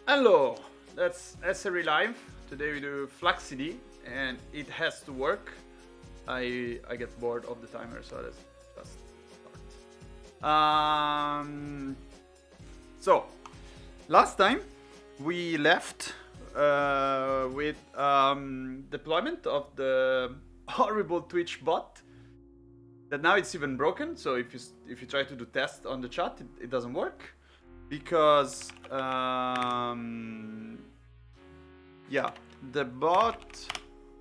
Hello, that's SRE Live. Today we do FluxCD and it has to work. I get bored of the timer, so let's just start. So last time we left with deployment of the horrible Twitch bot. That now it's even broken. So if you try to do test on the chat, it doesn't work. Because yeah, the bot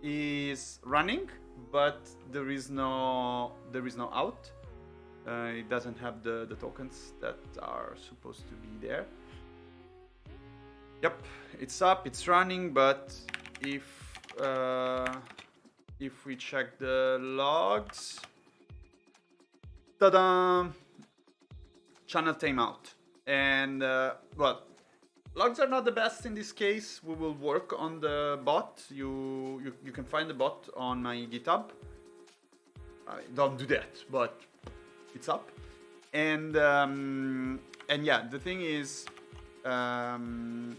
is running, but there is no out. It doesn't have the tokens that are supposed to be there. Yep, it's up, it's running, but if we check the logs, ta-da! Channel timeout. And well, logs are not the best in this case. We will work on the bot. You can find the bot on my GitHub. Don't do that, but it's up. And yeah, the thing is, can't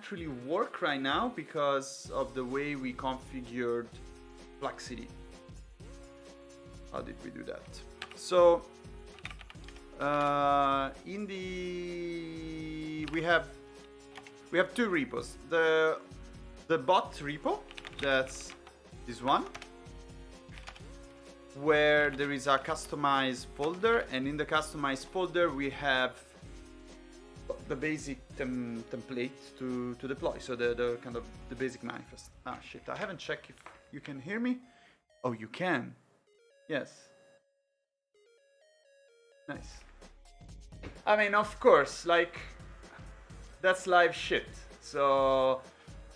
really work right now because of the way we configured FluxCD. How did we do that? So we have two repos. The bot repo, that's this one, where there is a customized folder, and in the customized folder we have the basic template to deploy. So the kind of the basic manifest. Ah shit, I haven't checked if you can hear me. Oh, you can. Yes. Nice. I mean, of course, like, that's live shit. So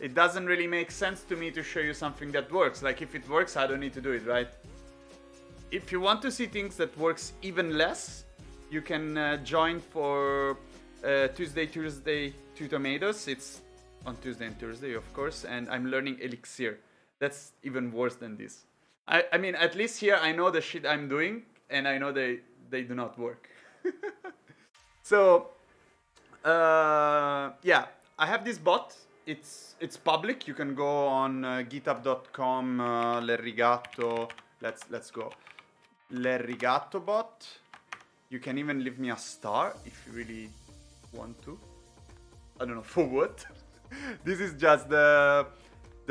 it doesn't really make sense to me to show you something that works. Like, if it works, I don't need to do it, right? If you want to see things that works even less, you can join for Tuesday, Two Tomatoes. It's on Tuesday and Thursday, of course, and I'm learning Elixir. That's even worse than this. I mean, at least here I know the shit I'm doing, and I know they do not work. So yeah, I have this bot. It's public. You can go on github.com lerrigatto. Let's go. Lerrigatto bot. You can even leave me a star if you really want to. I don't know for what. This is just the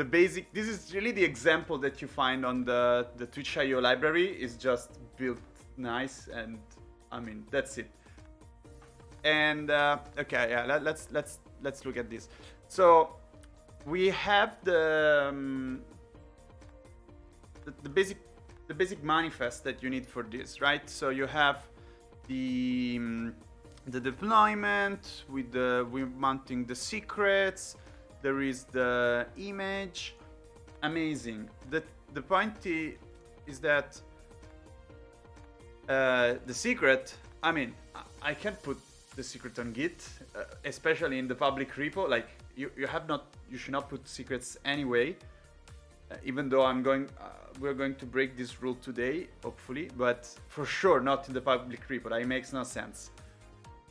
basic. This is really the example that you find on the Twitch.io library. Is just built nice, and I mean that's it. And okay, yeah, let's look at this. So we have the basic manifest that you need for this, right? So you have the deployment with we're mounting the secrets. There is the image. Amazing. The point is that the secret. I mean, I can't put the secret on Git, especially in the public repo. Like you should not put secrets anyway. Even though we're going to break this rule today, hopefully, but for sure not in the public repo. That makes no sense.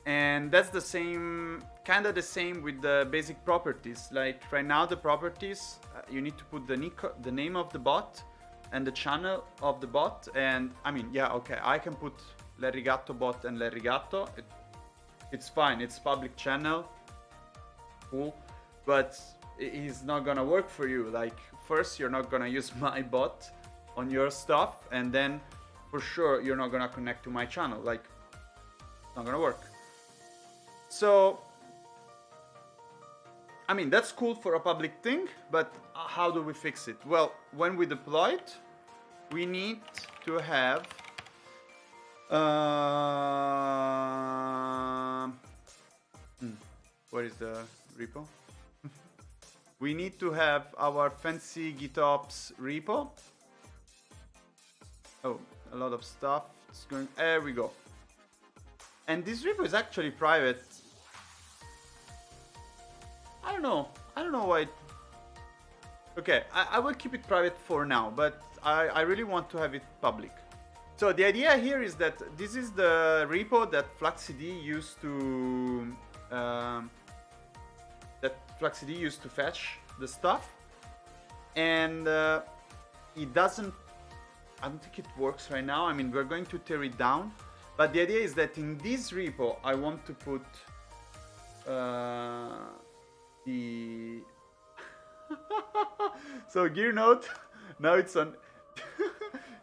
And that's the same, kind of the same with the basic properties. Like right now, the properties you need to put the name of the bot and the channel of the bot. And I mean, yeah, okay, I can put Lerrigatto bot and Lerrigatto. It's fine. It's public channel. Cool. But it's not gonna work for you. Like, first, you're not gonna use my bot on your stuff, and then for sure you're not gonna connect to my channel. Like, it's not gonna work. So, I mean, that's cool for a public thing, but how do we fix it? Well, when we deploy it, we need to have what is the repo? We need to have our fancy GitOps repo. Oh, a lot of stuff. It's going. There we go. And this repo is actually private. I don't know why. Okay, I will keep it private for now, but I really want to have it public. So the idea here is that this is the repo that FluxCD used to FluxCD used to fetch the stuff, and it doesn't. I don't think it works right now. I mean, we're going to tear it down, but the idea is that in this repo, I want to put the so gear node. Now it's on.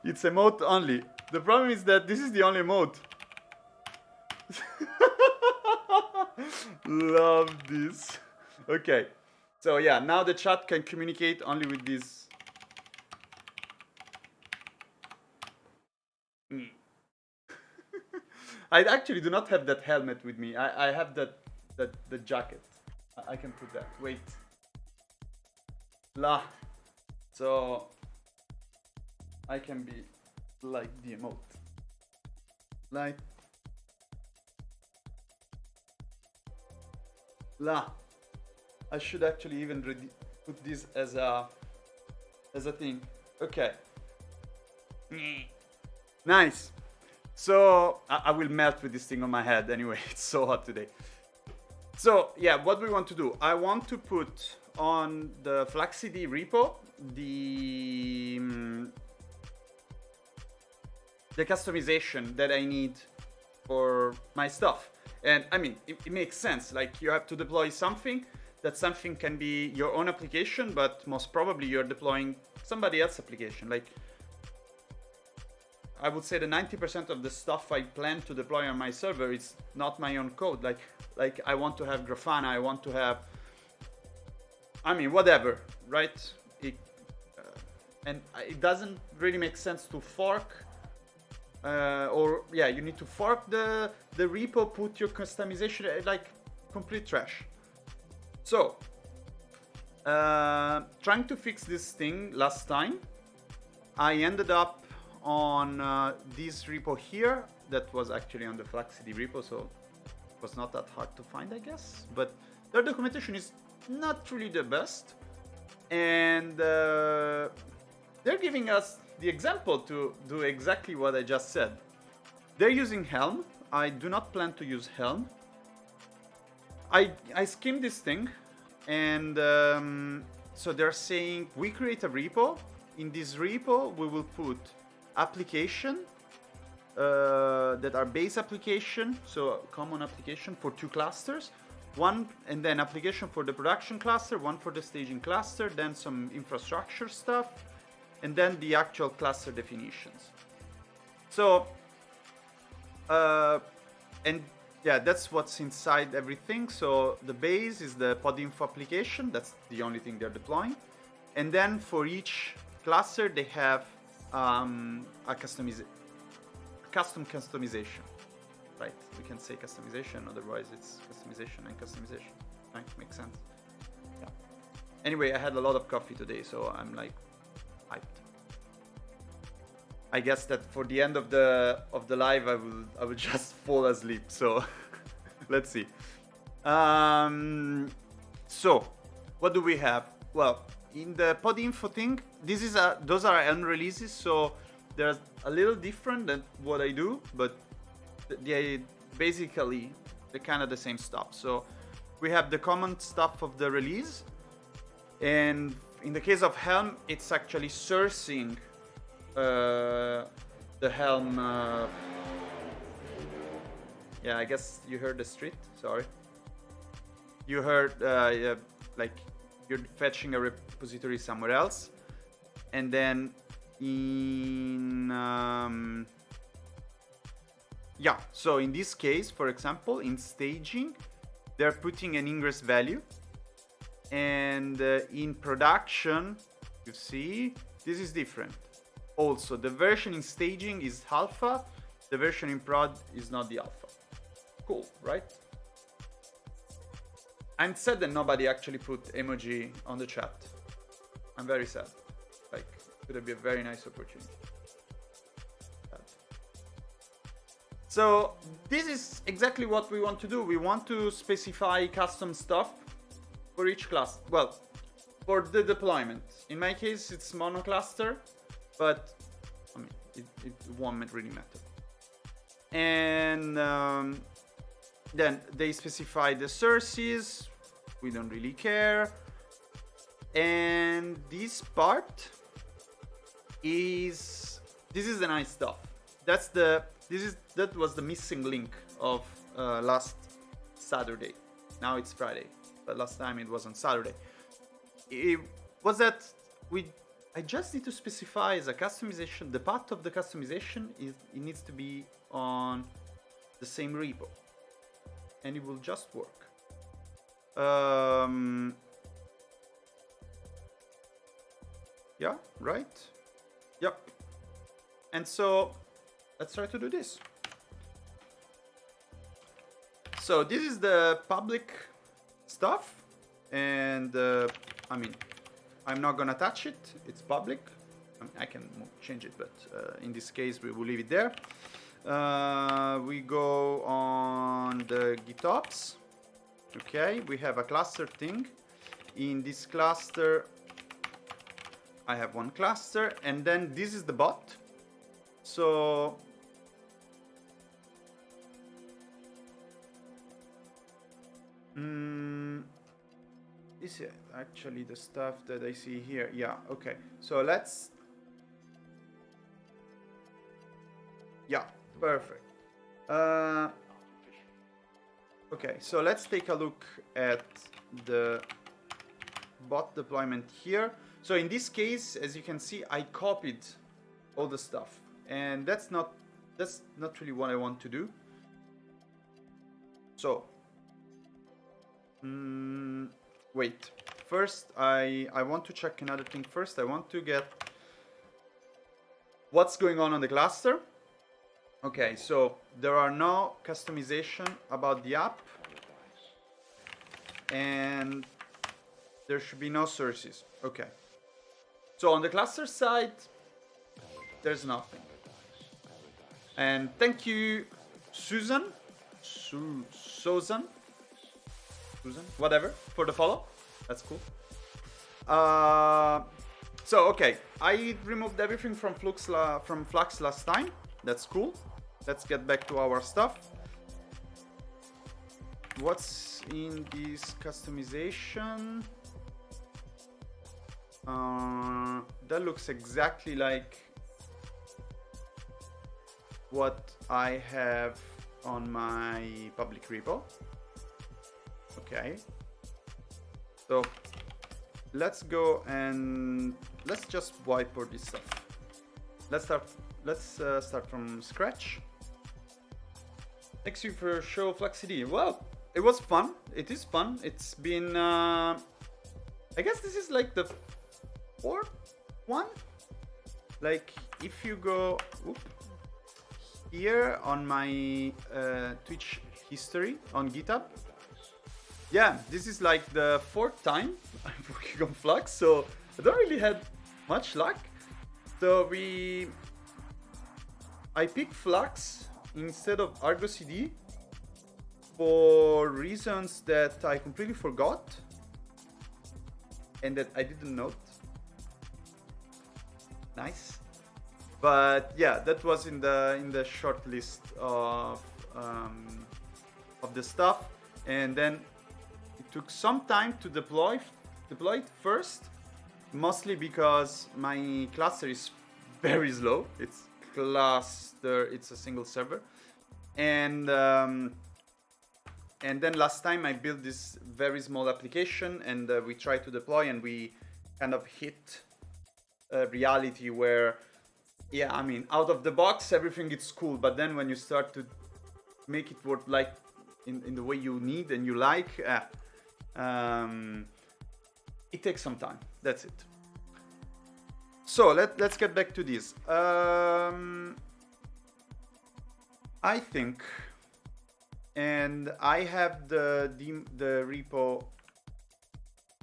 It's emote only. The problem is that this is the only emote. Love this. Okay, so yeah, now the chat can communicate only with this. I actually do not have that helmet with me. I have the jacket. I can put that. Wait. La. So I can be like the emote. Like la. I should actually even put this as a thing. Okay. Nice. So I will melt with this thing on my head anyway. It's so hot today. So yeah, what we want to do? I want to put on the FluxCD repo the customization that I need for my stuff. And I mean, it makes sense. Like, you have to deploy something. That something can be your own application, but most probably you're deploying somebody else's application. Like, I would say that 90% of the stuff I plan to deploy on my server is not my own code. Like I want to have Grafana, I want to have, I mean, whatever, right? And it doesn't really make sense to fork, or yeah, you need to fork the repo, put your customization, like complete trash. So, trying to fix this thing last time, I ended up on this repo here that was actually on the FluxCD repo, so it was not that hard to find, I guess. But their documentation is not really the best, and they're giving us the example to do exactly what I just said. They're using Helm. I do not plan to use Helm. I skimmed this thing, and so they're saying we create a repo. In this repo, we will put application that are base application, so common application for 2 clusters, one, and then application for the production cluster, one for the staging cluster, then some infrastructure stuff, and then the actual cluster definitions. So and yeah, that's what's inside everything. So the base is the pod info application. That's the only thing they're deploying. And then for each cluster, they have a custom customization, right? We can say customization, otherwise it's customization and customization, right? Makes sense. Yeah. Anyway, I had a lot of coffee today, so I'm like hyped. I guess that for the end of the live, I will just fall asleep. So let's see. So what do we have? Well, in the pod info thing, those are Helm releases, so they're a little different than what I do, but they basically they're kind of the same stuff. So we have the common stuff of the release, and in the case of Helm, it's actually sourcing the Helm. Yeah, I guess you heard the street. Sorry, you heard like you're fetching a repository somewhere else, and then in yeah, so in this case, for example, in staging, they're putting an ingress value, and in production, you see this is different. Also, the version in staging is alpha, the version in prod is not the alpha. Cool, right? I'm sad that nobody actually put emoji on the chat. I'm very sad. Like, it would be a very nice opportunity. So this is exactly what we want to do. We want to specify custom stuff for each class. Well, for the deployment. In my case, it's monocluster, but I mean, it won't really matter. And then they specify the sources, we don't really care. And this part is, this is the nice stuff. That was the missing link of last Saturday. Now it's Friday, but last time it was on Saturday. It was that I just need to specify as a customization, the path of the customization is, it needs to be on the same repo, and it will just work. Yeah, right? Yep. And so let's try to do this. So this is the public stuff, and I mean, I'm not gonna touch it. It's public. I can change it, but in this case, we will leave it there. We go on the GitOps. Okay, we have a cluster thing. In this cluster, I have one cluster, and then this is the bot. So this is actually the stuff that I see here. Yeah, okay. So let's, yeah, perfect. Okay, so let's take a look at the bot deployment here. So in this case, as you can see, I copied all the stuff, and that's not really what I want to do. So wait, first I want to check another thing first. I want to get what's going on the cluster. Okay, so there are no customization about the app, and there should be no sources. Okay, so on the cluster side, there's nothing. And thank you, Susan, whatever, for the follow. That's cool. So okay, I removed everything from Flux last time. That's cool. Let's get back to our stuff. What's in this customization? That looks exactly like what I have on my public repo. Okay. So let's go and let's just wipe all this stuff. Let's start from scratch. Thanks you for show FluxCD. Well, it was fun. It is fun. It's been I guess this is like the fourth one. Like if you go here on my Twitch history on GitHub, yeah, this is like the fourth time I'm working on Flux, so I don't really had much luck. So I picked Flux instead of Argo CD for reasons that I completely forgot and that I didn't note. Nice. But yeah, that was in the short list of the stuff, and then it took some time to deploy it first, mostly because my cluster is very slow. It's a single server, and then last time I built this very small application, and we tried to deploy, and we kind of hit reality where, yeah, I mean, out of the box everything is cool, but then when you start to make it work like in the way you need and you like, it takes some time. That's it. So let's get back to this. I think, and I have the repo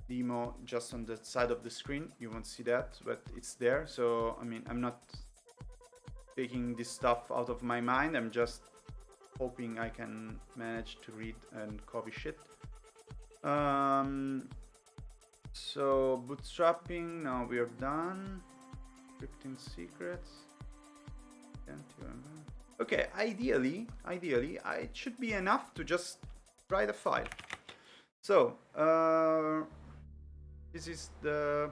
demo just on the side of the screen. You won't see that, but it's there. So I mean, I'm not taking this stuff out of my mind. I'm just hoping I can manage to read and copy shit. So bootstrapping, now we are done. Scripting secrets. Okay, ideally, it should be enough to just write a file. So this is the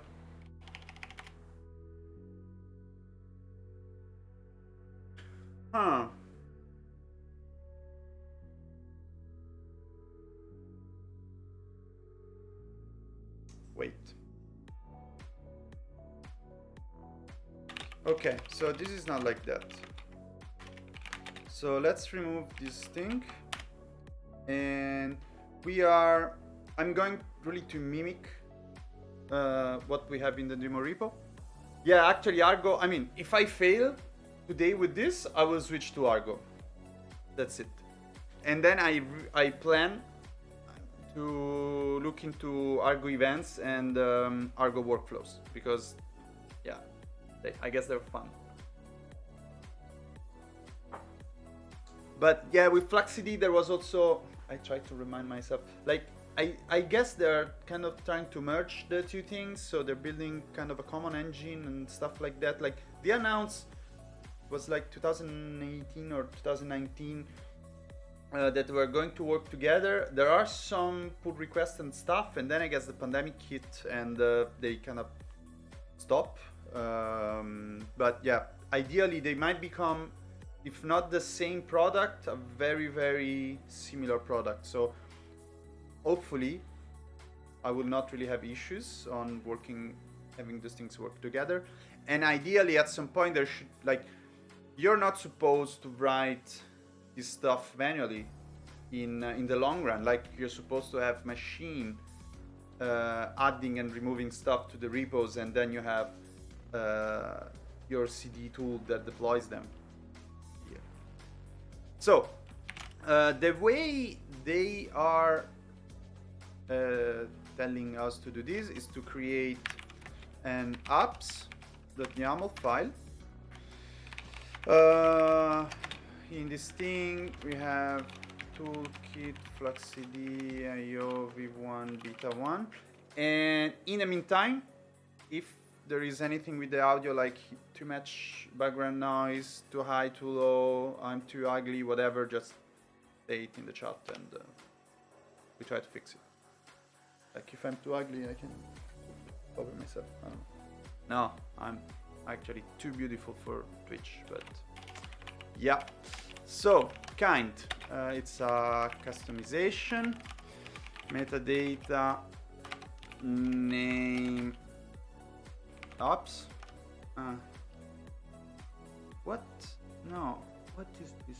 wait. Okay, so this is not like that. So let's remove this thing, and I'm going really to mimic what we have in the demo repo. Yeah, actually Argo, I mean, if I fail today with this, I will switch to Argo. That's it. And then I plan to look into Argo events and Argo workflows, because yeah, I guess they're fun. But yeah, with FluxCD there was also, I tried to remind myself, like I guess they're kind of trying to merge the two things, so they're building kind of a common engine and stuff like that. Like the announce was like 2018 or 2019 that we're going to work together. There are some pull requests and stuff, and then I guess the pandemic hit and they kind of stop. But yeah, ideally they might become, if not the same product, a very, very similar product. So hopefully I will not really have issues on having these things work together. And ideally at some point there should, like, you're not supposed to write this stuff manually in the long run. Like, you're supposed to have machine adding and removing stuff to the repos, and then you have your CD tool that deploys them. Yeah. So the way they are telling us to do this is to create an apps.yaml file. In this thing we have toolkit FluxCD IO v1 beta 1, and in the meantime, if there is anything with the audio, like too much background noise, too high, too low, I'm too ugly, whatever, just say it in the chat and we try to fix it. Like if I'm too ugly, I can cover myself. I don't know. No, I'm actually too beautiful for Twitch, but yeah. So kind, it's a customization, metadata, name, apps. What? No, what is this?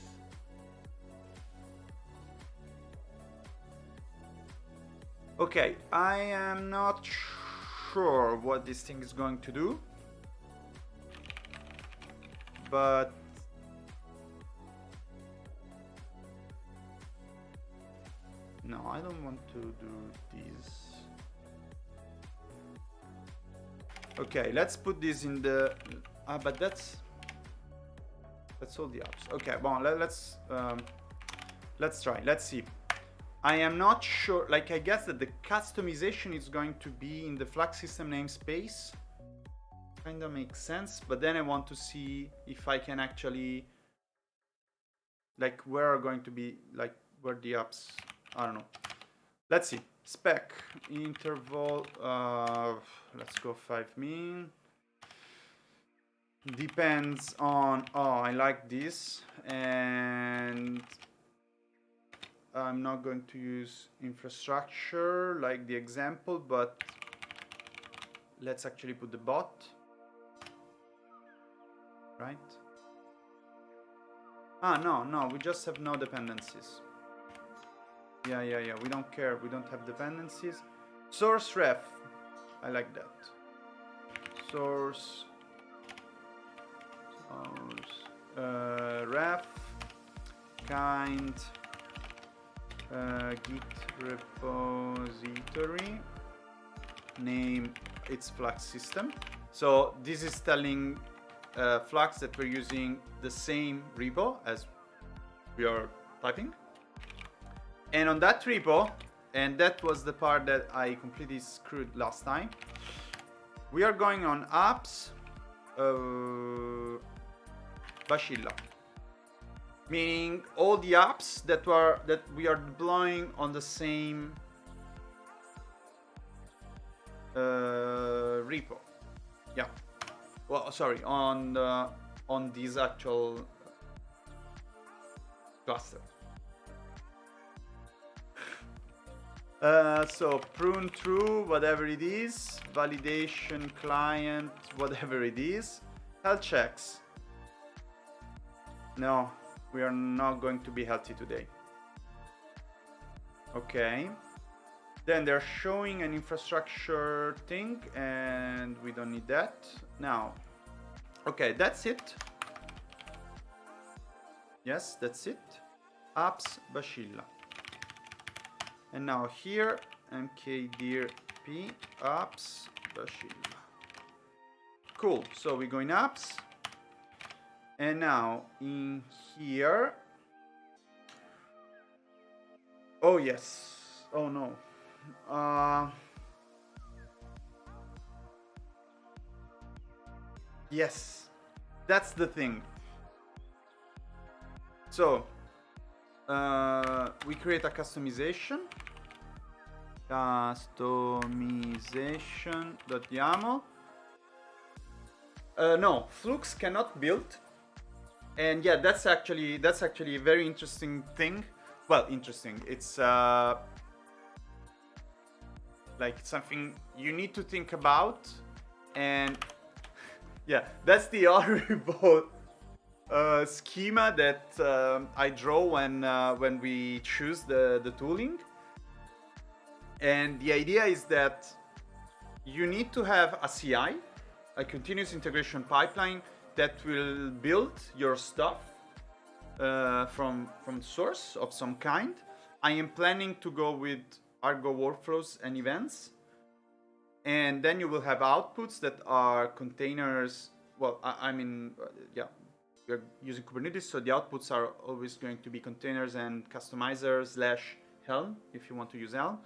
Okay, I am not sure what this thing is going to do, but no, I don't want to do this. Okay, let's put this in the but that's all the apps. Okay, well, let's try. Let's see. I am not sure, like, I guess that the customization is going to be in the Flux system namespace. Kind of makes sense, but then I want to see if I can actually, like, where are going to be, like, where the apps, I don't know. Let's see. Spec interval, let's go 5 min. Depends on, oh, I like this, and I'm not going to use infrastructure like the example, but let's actually put the bot, right? No, we just have no dependencies. Yeah, we don't care, we don't have dependencies. Source ref, I like that. Source ref, kind, git repository, name, it's Flux system. So this is telling Flux that we're using the same repo as we are typing. And on that repo, and that was the part that I completely screwed last time, we are going on apps Bacilla, meaning all the apps that we are deploying on the same repo. Yeah. Well, sorry, on this actual cluster. So prune true, whatever it is, validation client, whatever it is, health checks. No, we are not going to be healthy today. Okay. Then they're showing an infrastructure thing, and we don't need that now. Okay, that's it. Yes, that's it. Apps Bacilla. And now here, mkdir p apps Bacilla. Cool. So we go in apps, and now in here. Oh yes. Oh no. Yes, that's the thing. So we create a customization.yaml. No, Flux cannot build, and yeah, that's actually a very interesting thing. Well, interesting. It's like something you need to think about, and yeah, that's the horrible schema that I draw when we choose the tooling. And the idea is that you need to have a CI, a continuous integration pipeline, that will build your stuff from source of some kind. I am planning to go with Argo workflows and events, and then you will have outputs that are containers. Well, I mean, yeah, we're using Kubernetes, so the outputs are always going to be containers and customizer / Helm if you want to use Helm.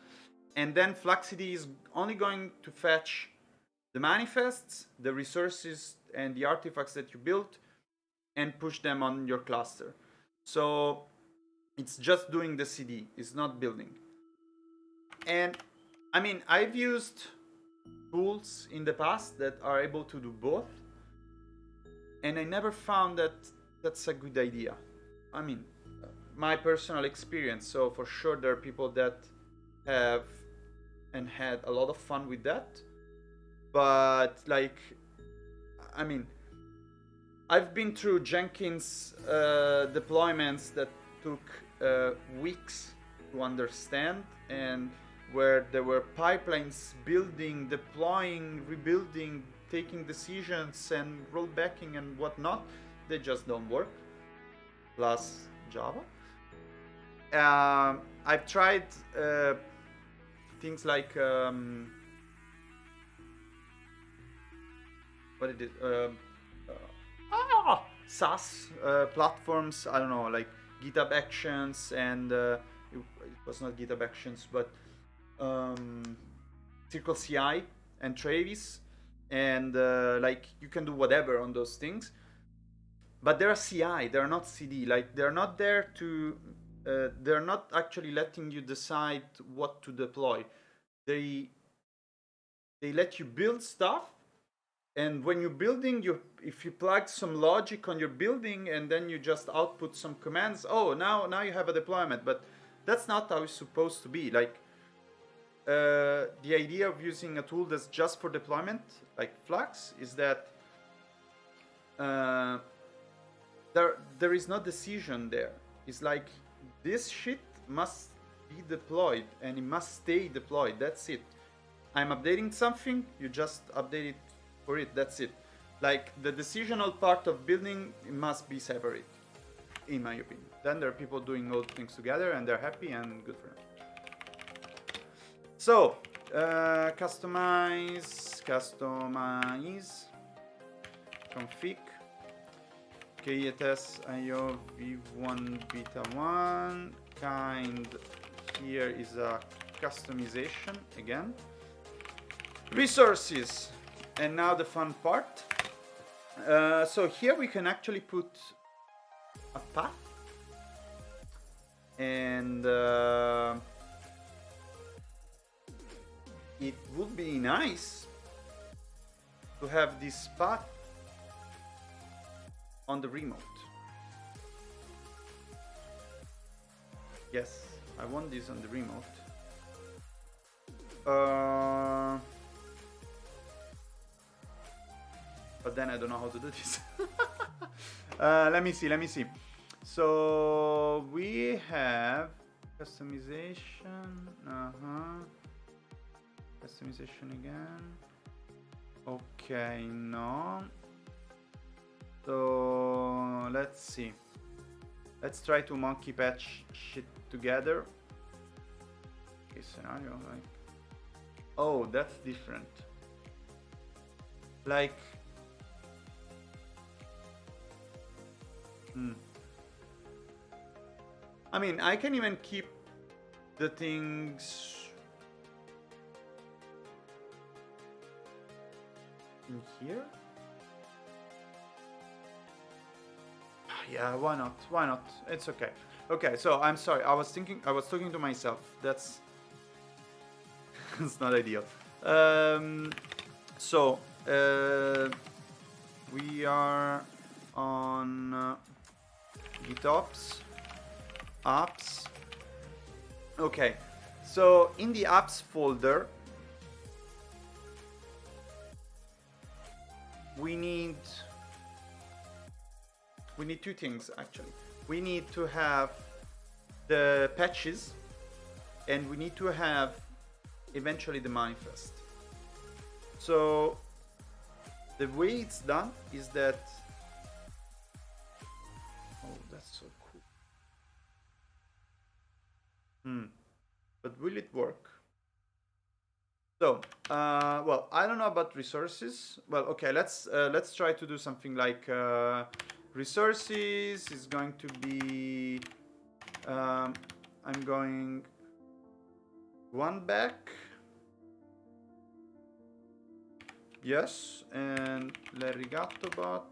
And then FluxCD is only going to fetch the manifests, the resources, and the artifacts that you built and push them on your cluster. So it's just doing the CD, it's not building. And I mean, I've used tools in the past that are able to do both, and I never found that that's a good idea. I mean, my personal experience. So for sure there are people that have and had a lot of fun with that, but like, I mean, I've been through Jenkins deployments that took weeks to understand, and where there were pipelines building, deploying, rebuilding, taking decisions and rollbacking and whatnot. They just don't work. Plus Java. I've tried things like what it is, SaaS platforms. I don't know, like GitHub Actions, and it was not GitHub Actions, but Circle CI and Travis, and like you can do whatever on those things. But they're CI, they're not CD. Like they're not there to. They're not actually letting you decide what to deploy. They let you build stuff, and when you're building, if you plug some logic on your building and then you just output some commands, oh, now you have a deployment. But that's not how it's supposed to be. Like the idea of using a tool that's just for deployment, like Flux, is that there is no decision there. It's like, this shit must be deployed and it must stay deployed. That's it. I'm updating something, you just update it for it. That's it. Like the decisional part of building must be separate, in my opinion. Then there are people doing all things together and they're happy and good for them. So customize config KTS IO v1 beta 1 kind. Here is a customization again. Resources, and now the fun part. So here we can actually put a path, and it would be nice to have this path on the remote. Yes, I want this on the remote. But then I don't know how to do this. Let me see. So we have customization. Customization again. Okay, no. So let's see. Let's try to monkey patch shit together. Okay, scenario like. Oh, that's different. Like. I mean, I can even keep the things in here. Yeah, why not? Why not? It's okay. Okay, so I'm sorry. I was talking to myself. That's it's not ideal. So we are on GitOps apps. Okay, so in the apps folder, we need two things actually. We need to have the patches, and we need to have eventually the manifest. So the way it's done is that, oh, that's so cool. But will it work? So, well, I don't know about resources. Well, okay, let's try to do something like resources is going to be. I'm going one back. Yes, and l'arigato bot.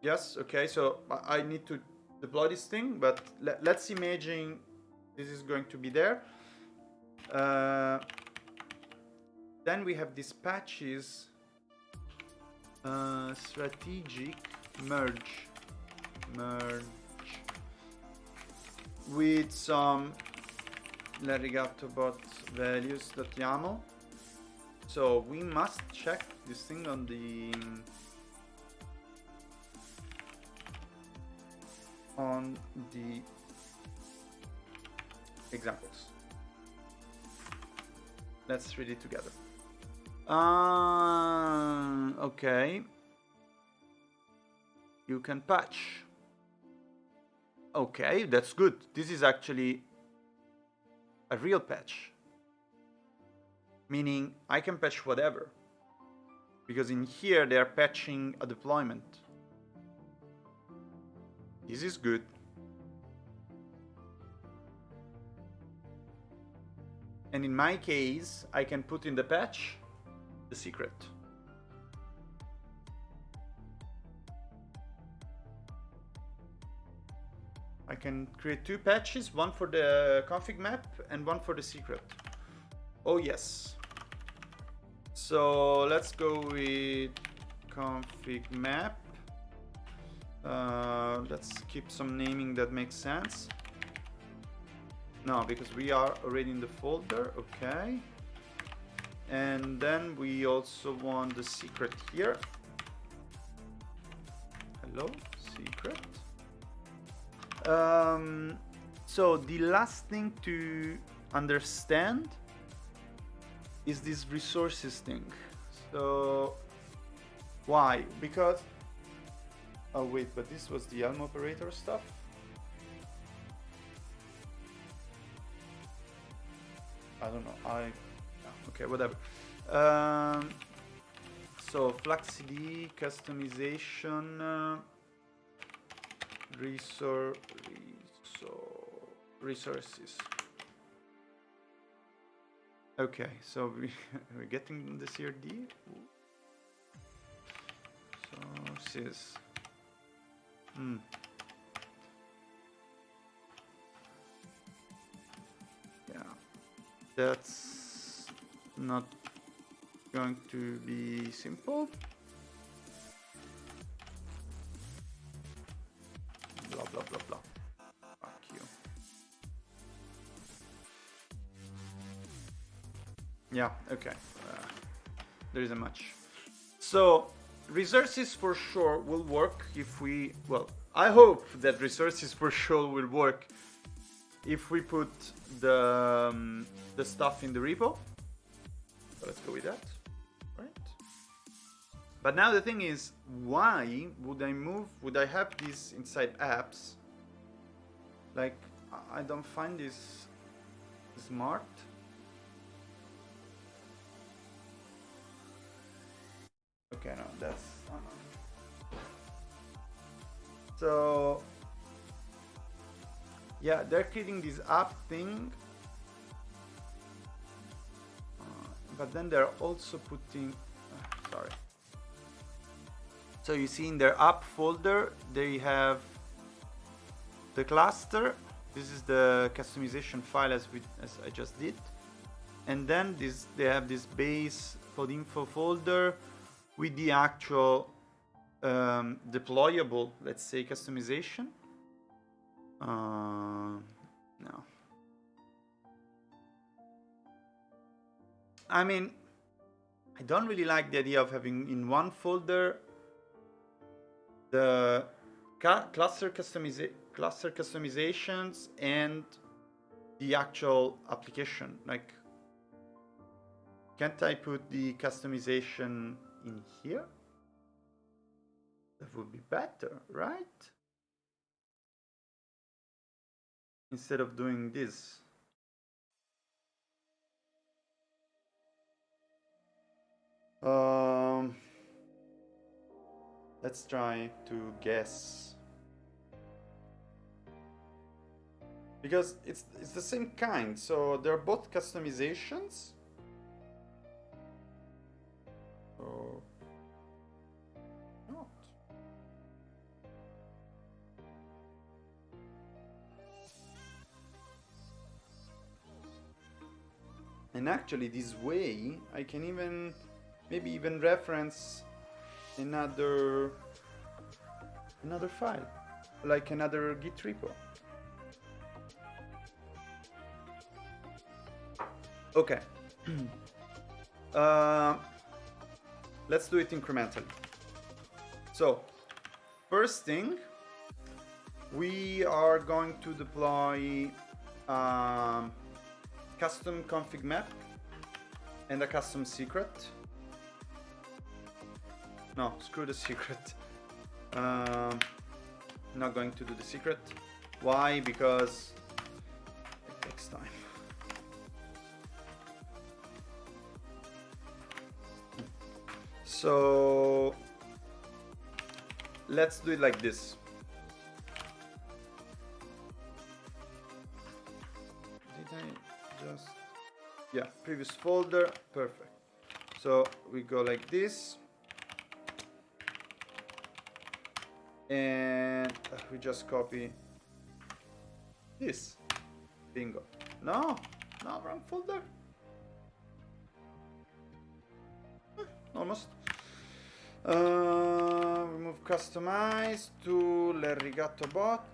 Yes, okay, so I need to deploy this thing, but let's imagine this is going to be there. Then we have these patches, strategic merge with some l'arigato bot values.yaml. So we must check this thing on the examples. Let's read it together. Okay. You can patch. Okay, that's good. This is actually a real patch. Meaning I can patch whatever. Because in here they are patching a deployment. This is good. And in my case, I can put in the patch the secret. I can create two patches, one for the config map and one for the secret. Oh yes. So let's go with config map. Let's keep some naming that makes sense. No, because we are already in the folder, okay. And then we also want the secret here. Hello, secret. So the last thing to understand is this resources thing. So why? Because, oh wait, but this was the Elm operator stuff. I don't know. Okay, whatever. So FluxCD customization resources. Okay, so we're getting the CRD. Sources. Yeah, that's not going to be simple. Blah blah blah blah. Fuck you. Yeah, okay. There isn't much. So resources for sure will work if we, well, I hope that resources for sure will work if we put the stuff in the repo. So let's go with that, right? But now the thing is, why would I have this inside apps? Like, I don't find this smart. Okay, no, that's so yeah, they're creating this app thing, but then they're also putting sorry. So you see in their app folder they have the cluster. This is the customization file as I just did, and then they have this base pod info folder with the actual deployable, let's say, customization. No. I mean, I don't really like the idea of having in one folder the cluster customizations and the actual application. Like, can't I put the customization in here? That would be better, right? Instead of doing this. Let's try to guess. Because it's the same kind, so they're both customizations. Oh. Not. And actually this way I can maybe even reference another file, like another Git repo. Okay. Let's do it incrementally. So first thing, we are going to deploy custom config map and a custom secret. No, screw the secret. Not going to do the secret. Why? Because it takes time. So let's do it like this. Did I just... Yeah, previous folder, perfect. So we go like this. And we just copy this. Bingo. No, wrong folder. Almost. Remove customize to L'Erigato bot.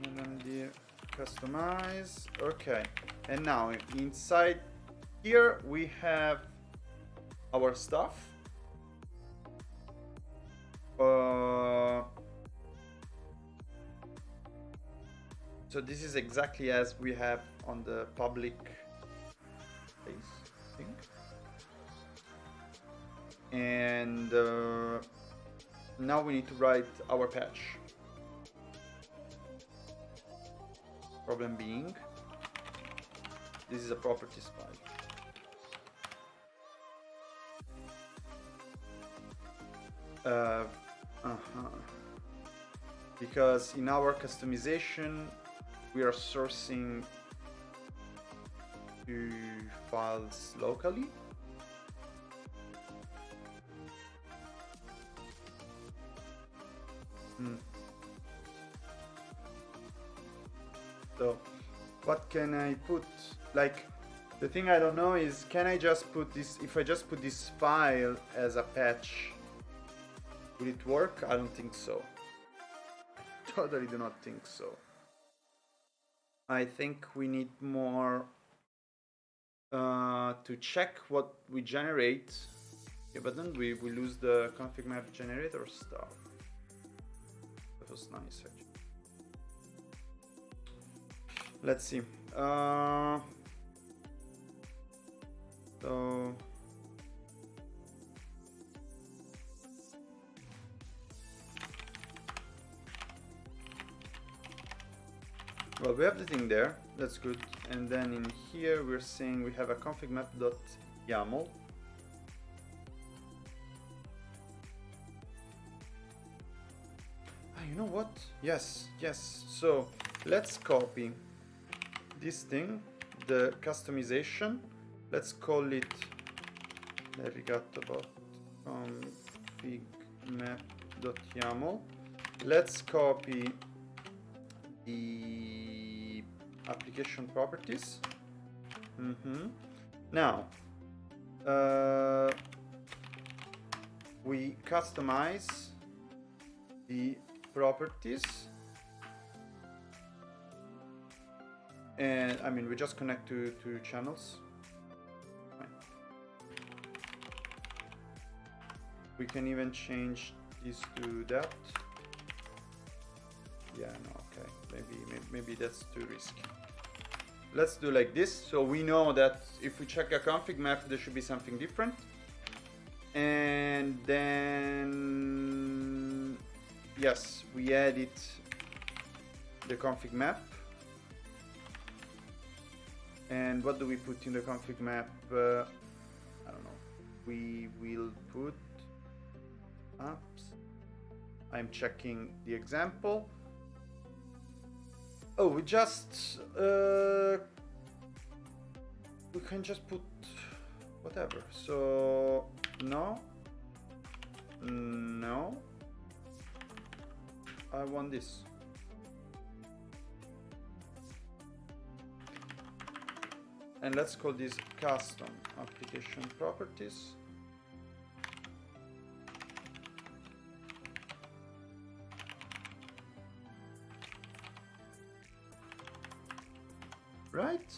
And then the customize. Okay. And now inside here we have our stuff. So this is exactly as we have on the public base thing. And now we need to write our patch. Problem being, this is a properties file. Because in our customization we are sourcing two files locally. So what can I put? Like, The thing I don't know is, can I just put this, if I just put this file as a patch, will it work? I don't think so. Totally do not think so. I think we need more to check what we generate. Yeah, but then we lose the config map generator stuff. That was nice actually. Let's see. So well, we have the thing there, that's good. And then in here we're saying we have a config map.yaml. You know what? Yes. So let's copy this thing, the customization. Let's call it config map.yaml. Let's copy the application properties. Now we customize the properties, and I mean we just connect to channels. Fine. We can even change this to that. Yeah, no, okay, maybe that's too risky. Let's do like this, so we know that if we check a config map there should be something different. And then yes, we edit the config map. And what do we put in the config map? I don't know. We will put apps. I'm checking the example. Oh, we just we can just put whatever. So no, I want this. And let's call this custom application properties. Right?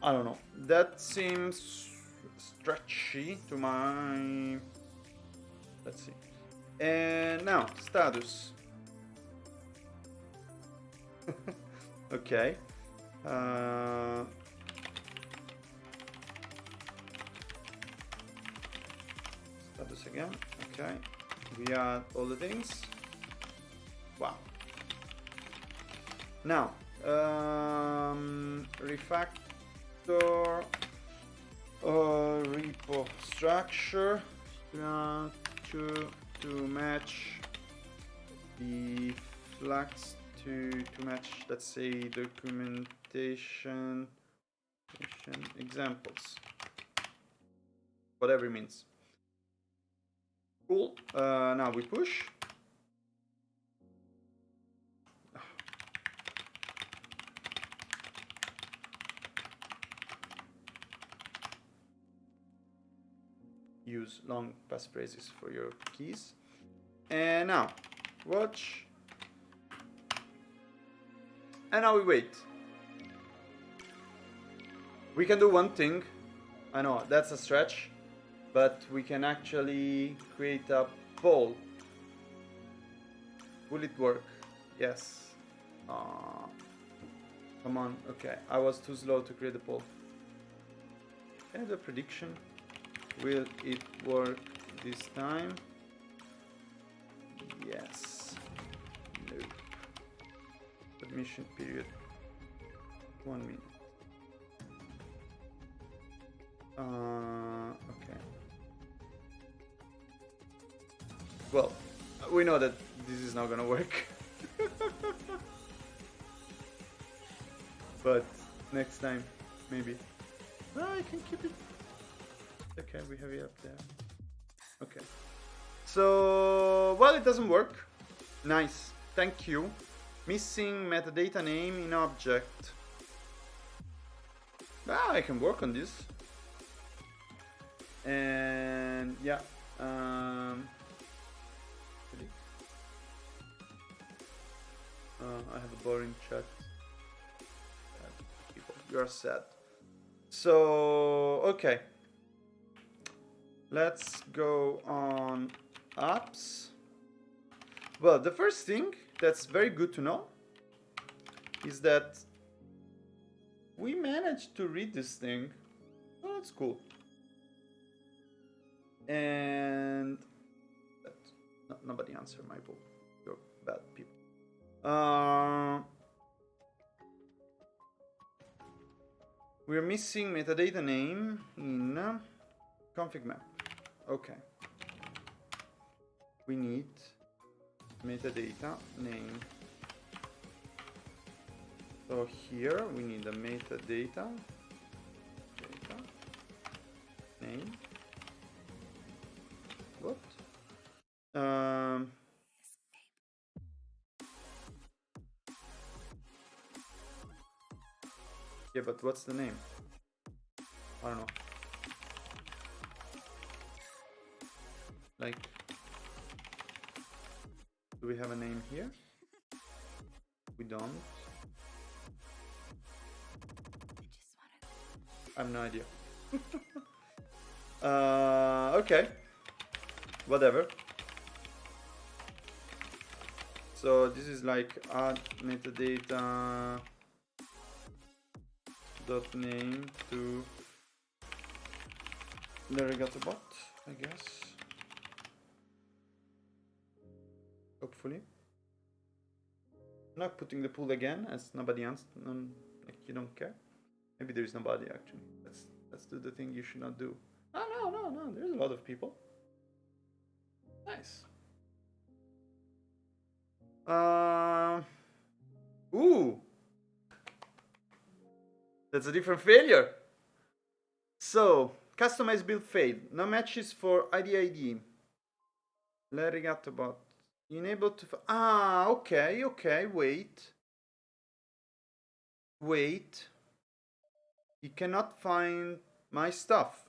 I don't know. That seems stretchy to my... Let's see. And now, status. Okay. Status again. Okay. We add all the things. Wow. Now, refactor repo structure to match the flux to match, let's say, documentation examples, whatever it means. Cool. Now we push. Use long passphrases for your keys. And now watch. And now we wait. We can do one thing. I know that's a stretch, but we can actually create a poll. Will it work? Yes. Come on. Okay, I was too slow to create the poll. Can I do a prediction? Will it work this time? Yes. Nope. Submission period 1 minute. Okay. Well, we know that this is not gonna work. But next time, maybe. I can keep it. Okay, we have it up there. Okay. So, well, it doesn't work. Nice. Thank you. Missing metadata name in object. I can work on this. And yeah, I have a boring chat. People, you are sad. So okay, let's go on apps. Well, the first thing that's very good to know is that we managed to read this thing. Oh, that's cool. And nobody answered my poll. You're bad people. We're missing metadata name in config map. Okay. We need metadata name. So here we need a metadata name. What? Yeah, but what's the name? I don't know. Like, do we have a name here? We don't. I have no idea. Okay. Whatever. So this is like add metadata dot name to the regatta bot, I guess. Hopefully. I'm not putting the pool again as nobody answered. Like you don't care. Maybe there is nobody actually. Let's do the thing you should not do. Oh no, there's a lot of people. Nice. Ooh. That's a different failure. So, customize build failed. No matches for ID. Let regatta bot. Enable to. Okay. Wait. He cannot find my stuff.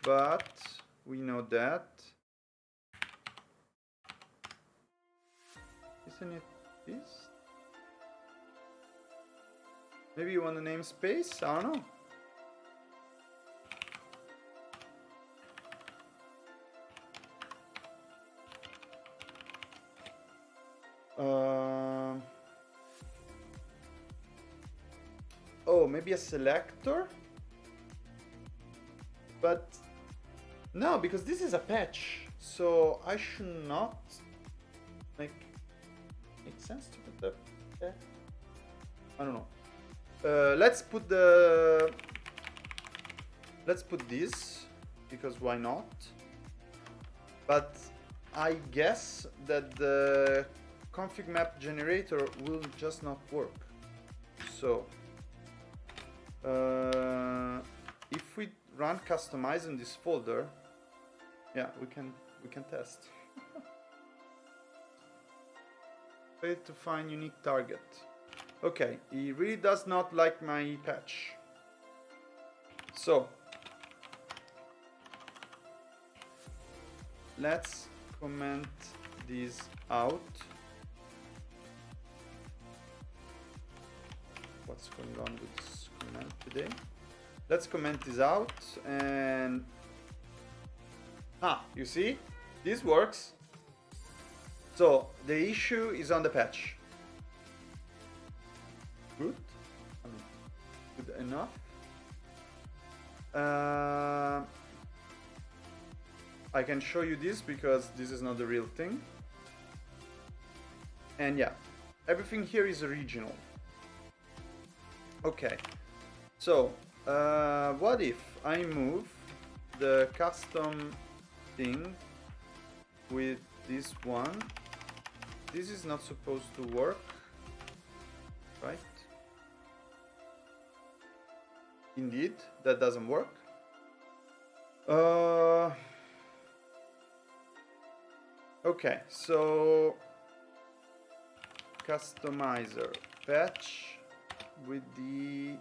But we know that. Isn't it this? Maybe you want a namespace? I don't know. Oh, maybe a selector? But no, because this is a patch, so I should not make sense to put the patch. I don't know. Let's put this because why not? But I guess that the config map generator will just not work. So if we run customize in this folder, yeah, we can test. Fail to find unique target. Okay, he really does not like my patch. So let's comment this out. What's going on with this comment today? Let's comment this out and you see, this works. So the issue is on the patch. Good. I mean, good enough. I can show you this because this is not the real thing. And yeah, everything here is original. Okay, so what if I move the custom thing with this one? This is not supposed to work, right? Indeed, that doesn't work. Okay, so customizer patch with the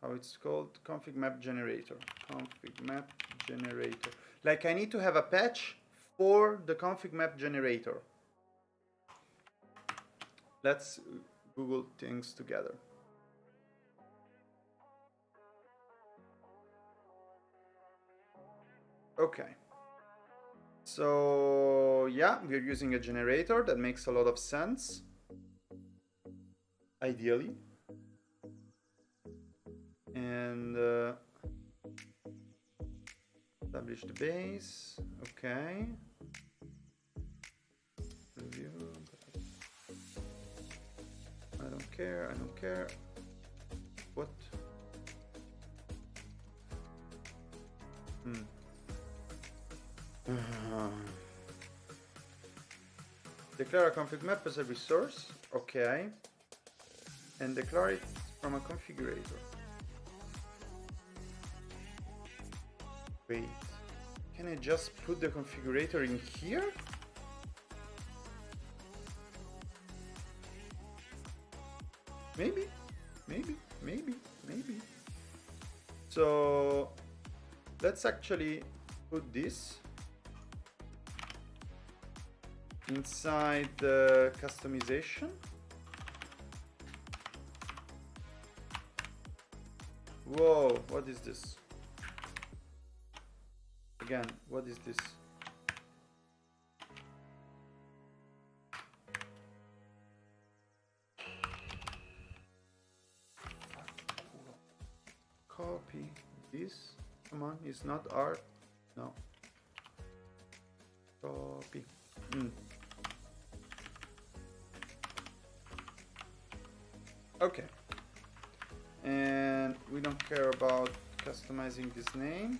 how it's called, config map generator. Config map generator. Like I need to have a patch for the config map generator. Let's Google things together. Okay. So yeah, we're using a generator. That makes a lot of sense. Ideally. And establish the base. Okay. Review. I don't care. I don't care. What? Declare a config map as a resource. Okay. And declare it from a configurator. Wait. Can I just put the configurator in here? Maybe. So let's actually put this inside the customization. Whoa, what is this? Again, what is this? Copy this. Come on, it's not art. No. Copy. Okay. And we don't care about customizing this name.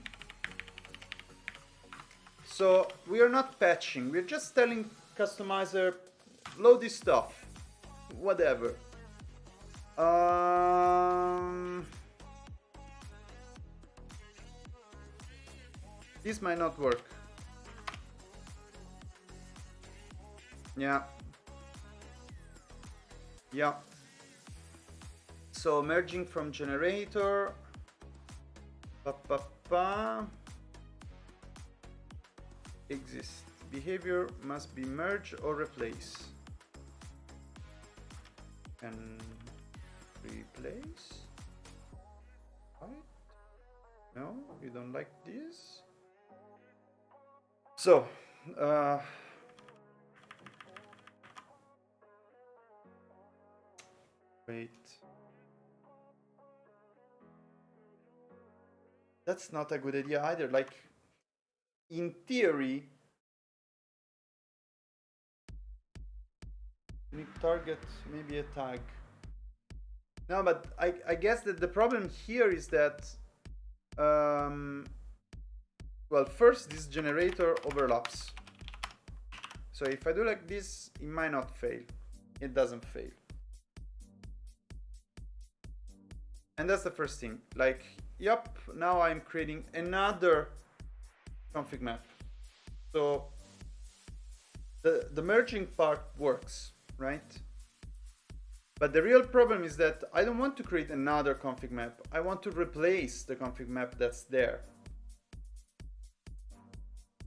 So we are not patching. We're just telling customizer, load this stuff, whatever. This might not work. Yeah. So merging from generator. Exist. Behavior must be merge or replace. And replace. Right? No, you don't like this. So, wait. That's not a good idea either. Like, in theory, unique target, maybe a tag. No, but I guess that the problem here is that, well, first this generator overlaps. So if I do like this, it might not fail. It doesn't fail. And that's the first thing. Like, yep, now I'm creating another config map. So the merging part works, right? But the real problem is that I don't want to create another config map. I want to replace the config map that's there.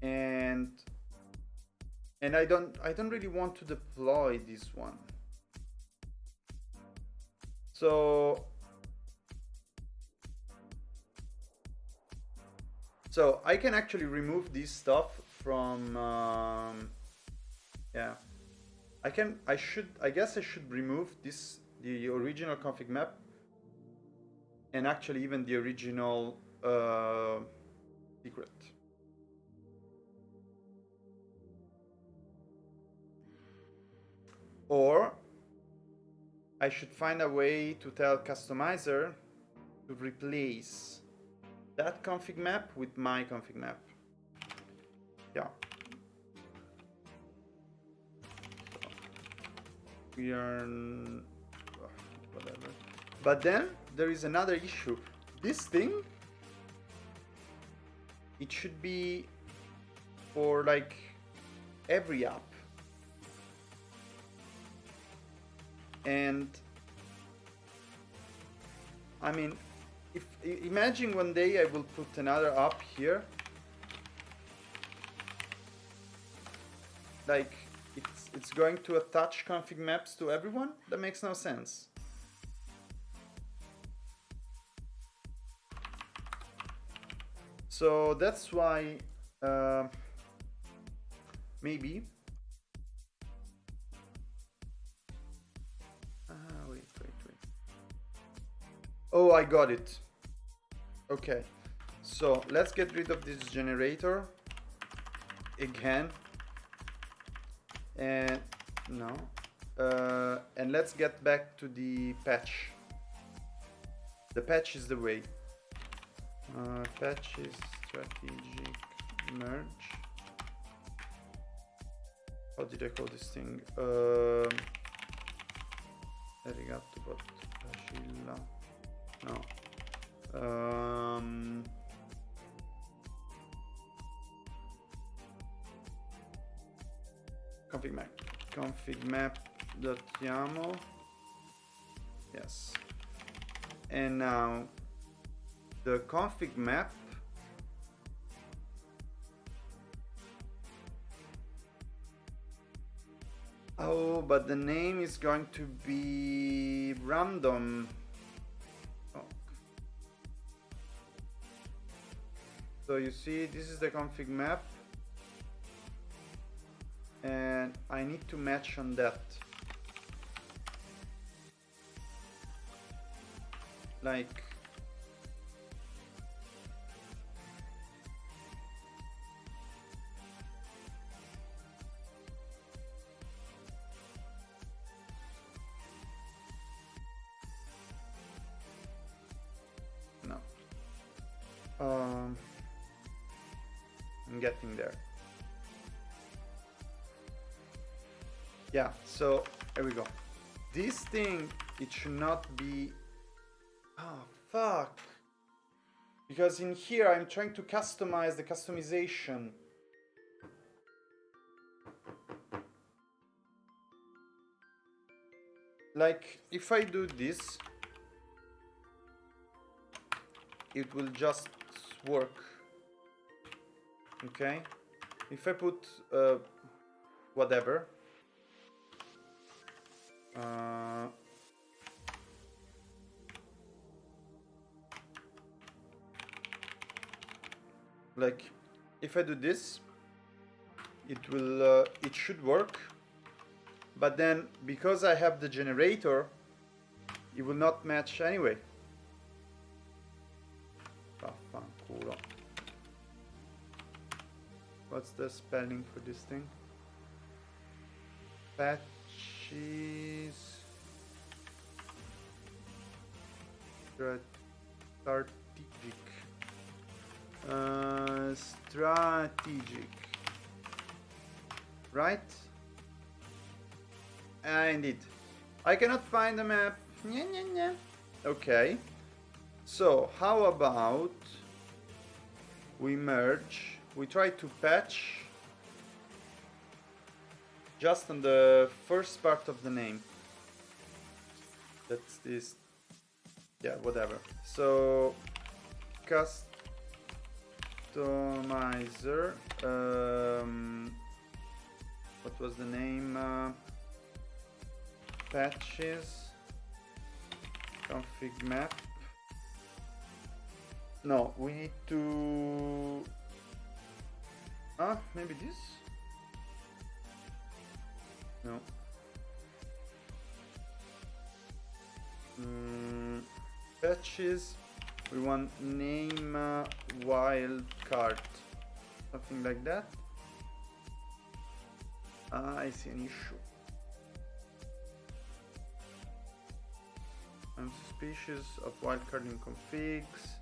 And I don't really want to deploy this one. So I can actually remove this stuff from yeah. I guess I should remove this, the original config map, and actually even the original secret. Or I should find a way to tell customizer to replace that config map with my config map. Yeah. We are whatever. But then there is another issue. This thing, it should be for like every app. And I mean, imagine one day I will put another app here, like it's going to attach config maps to everyone. That makes no sense. So that's why maybe wait. Oh, I got it. Okay, so let's get rid of this generator again, and no, and let's get back to the patch. The patch is the way. Patch is strategic merge. How did I call this thing? Arigato, but no. Config map dot YAML. Yes. And now the config map but the name is going to be random. Oh. So you see, this is the config map, and I need to match on that. Like no. I'm getting there. Yeah, so here we go. This thing, it should not be... Oh, fuck. Because in here I'm trying to customize the customization. Like, if I do this, it will just work. Okay? If I put whatever, like if I do this, it will it should work, but then because I have the generator, it will not match anyway. Vaffanculo. What's the spelling for this thing? Patches strategic, right? Indeed, I cannot find the map. Okay, so how about we merge? We try to patch just on the first part of the name. That's this. Yeah, whatever. So customizer. What was the name? Patches. Config map. No, we need to. Maybe this. No. Patches. We want name wildcard, something like that. I see an issue. I'm suspicious of wildcarding configs.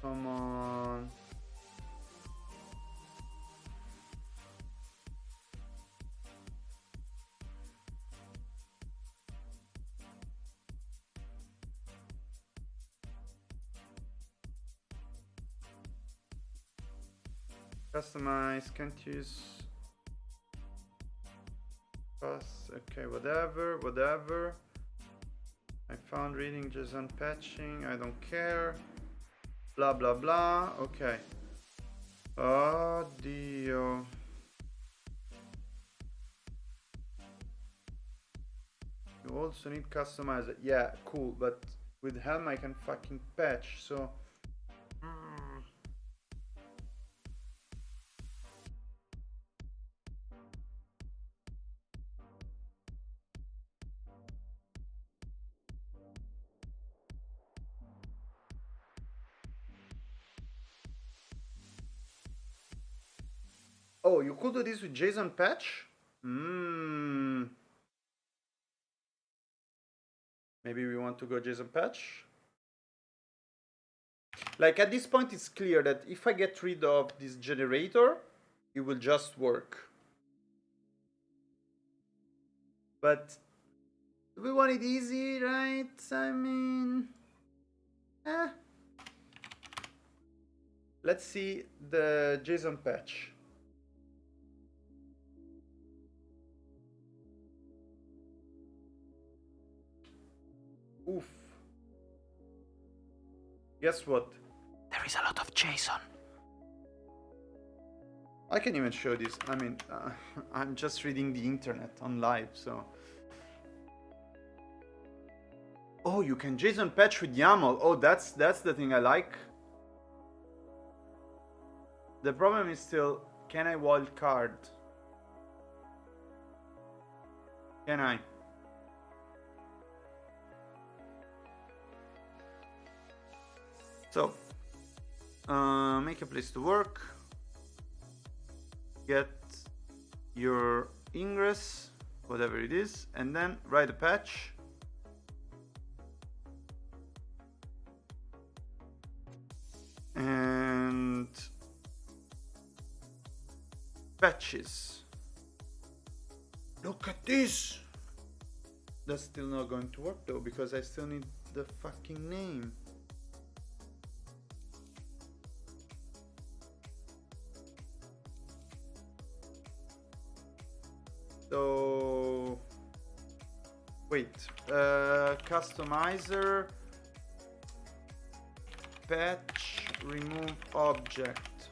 Come on. Customize, can't use. Okay, whatever. I found reading JSON patching, I don't care. Blah blah blah. Okay. Audio. You also need customizer. Yeah, cool, but with Helm I can fucking patch, so oh, you could do this with JSON patch? Maybe we want to go JSON patch? Like at this point it's clear that if I get rid of this generator, it will just work. But we want it easy, right? I mean, let's see the JSON patch. Oof. Guess what? There is a lot of JSON. I can even show this. I mean, I'm just reading the internet on live, so. Oh, you can JSON patch with YAML. Oh, that's the thing I like. The problem is still, can I wildcard? Can I? So, make a place to work. Get your ingress, whatever it is, and then write a patch. And patches. Look at this. That's still not going to work though, because I still need the fucking name. So wait, customizer, patch, remove object.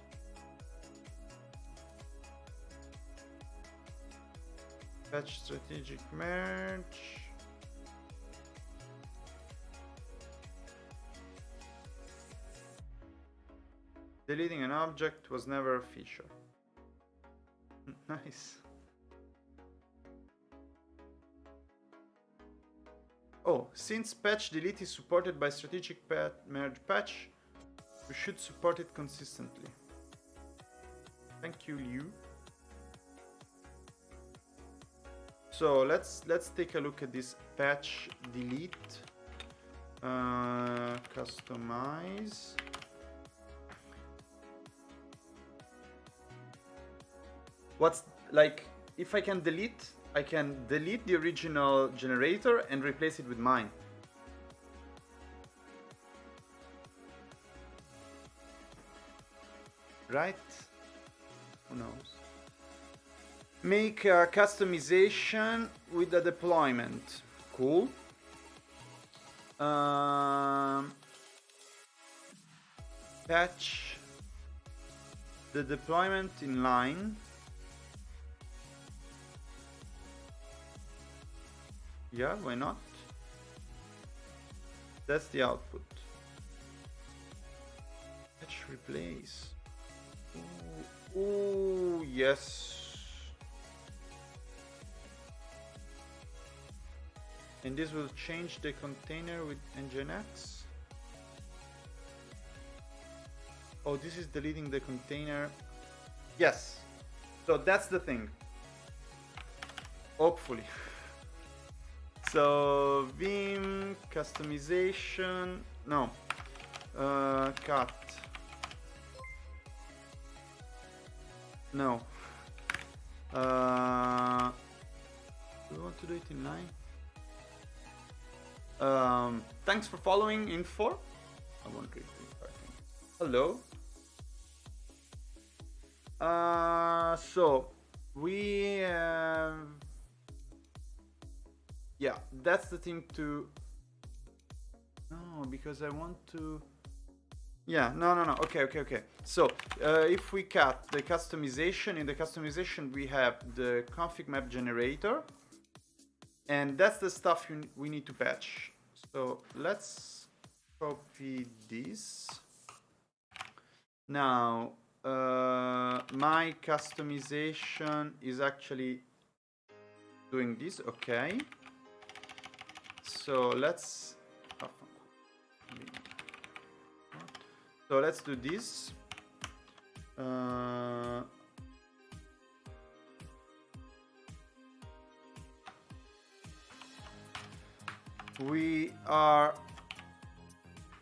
Patch strategic merge. Deleting an object was never a feature. Nice. Oh, since patch delete is supported by strategic merge patch, we should support it consistently. Thank you, Liu. So let's take a look at this patch delete. Customize. What's like, if I can delete, I can delete the original generator and replace it with mine. Right? Who knows? Make a customization with the deployment. Cool. Patch the deployment in line. Yeah, why not? That's the output. Patch replace. Ooh, yes. And this will change the container with Nginx. Oh, this is deleting the container. Yes. So that's the thing. Hopefully. So Vim customization. No. Cut. No. Do we want to do it in line? Thanks for following info. I won't read it. Hello. So we yeah, that's the thing to. No, because I want to. Yeah, no. Okay. So if we cut the customization, in the customization we have the config map generator, and that's the stuff we need to patch. So let's copy this. Now my customization is actually doing this. Okay. So let's do this. We are.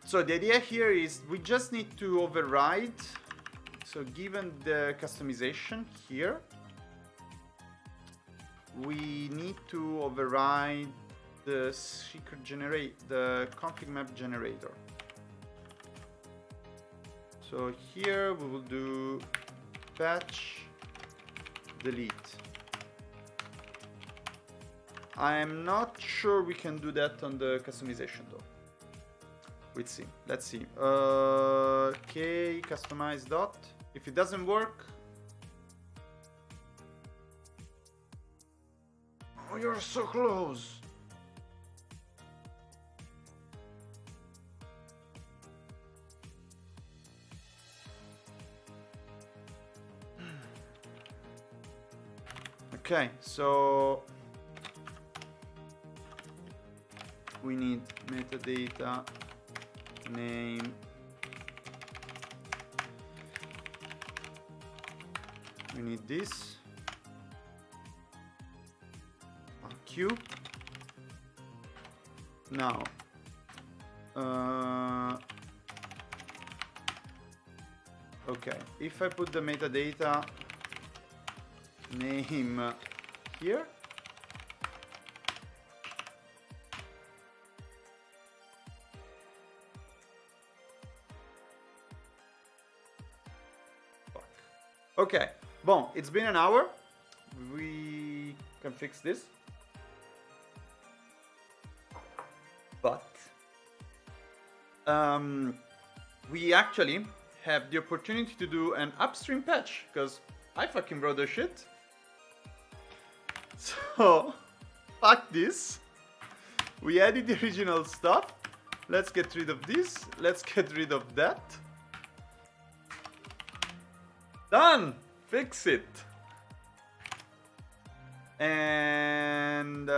So the idea here is we just need to override. So given the customization here, we need to override the the config map generator. So here we will do patch delete. I'm not sure we can do that on the customization though. Let's see. Okay, customize dot. If it doesn't work, oh, you're so close. Okay, so we need metadata name we need this q. Now okay, if I put the metadata name here, okay, bon, it's been an hour. We can fix this, but we actually have the opportunity to do an upstream patch because I fucking wrote the shit. So fuck this. We added the original stuff. Let's get rid of this. Let's get rid of that. Done! Fix it. And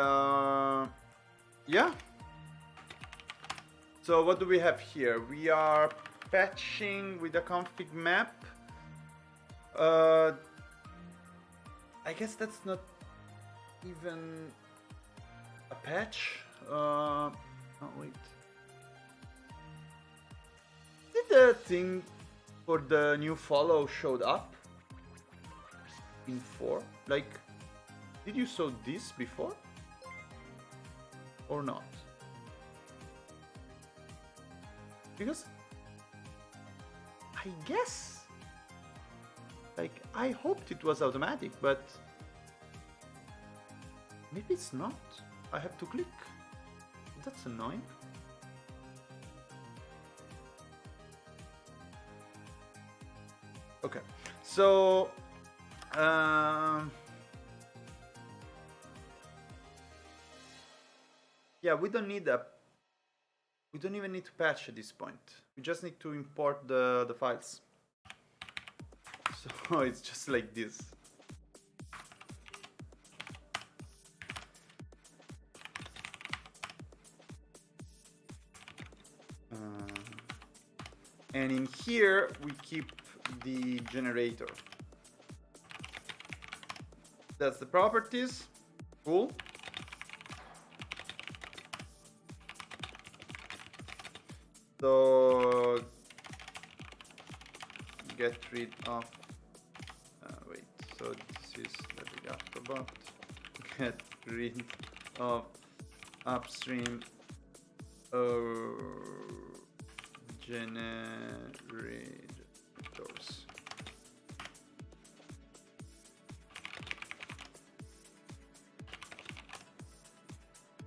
yeah. So what do we have here? We are patching with the config map. I guess that's not even a patch. Oh wait. Did the thing for the new follow showed up in 4? Like, did you saw this before or not? Because I guess, like, I hoped it was automatic, but maybe it's not. I have to click. That's annoying. Okay, so yeah, we don't need a. We don't even need to patch at this point. We just need to import the files. So it's just like this. And in here we keep the generator. That's the properties. Cool. So get rid of wait, so this is the Autobot. Get rid of upstream generators.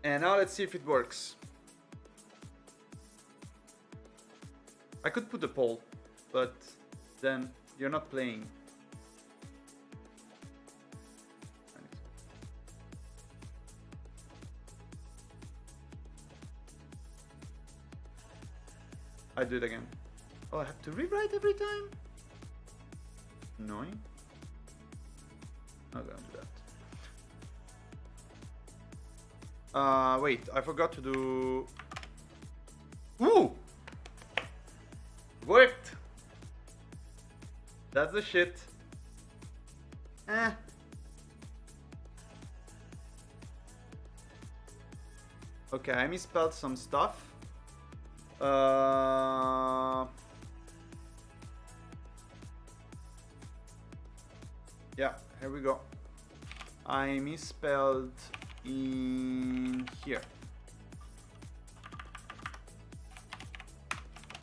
And now let's see if it works. I could put a poll, but then you're not playing. I do it again. Oh, I have to rewrite every time? Annoying. Not gonna do that. Wait, I forgot to do... Ooh! Worked! That's the shit. Eh. Okay, I misspelled some stuff. Yeah, here we go. I misspelled in here.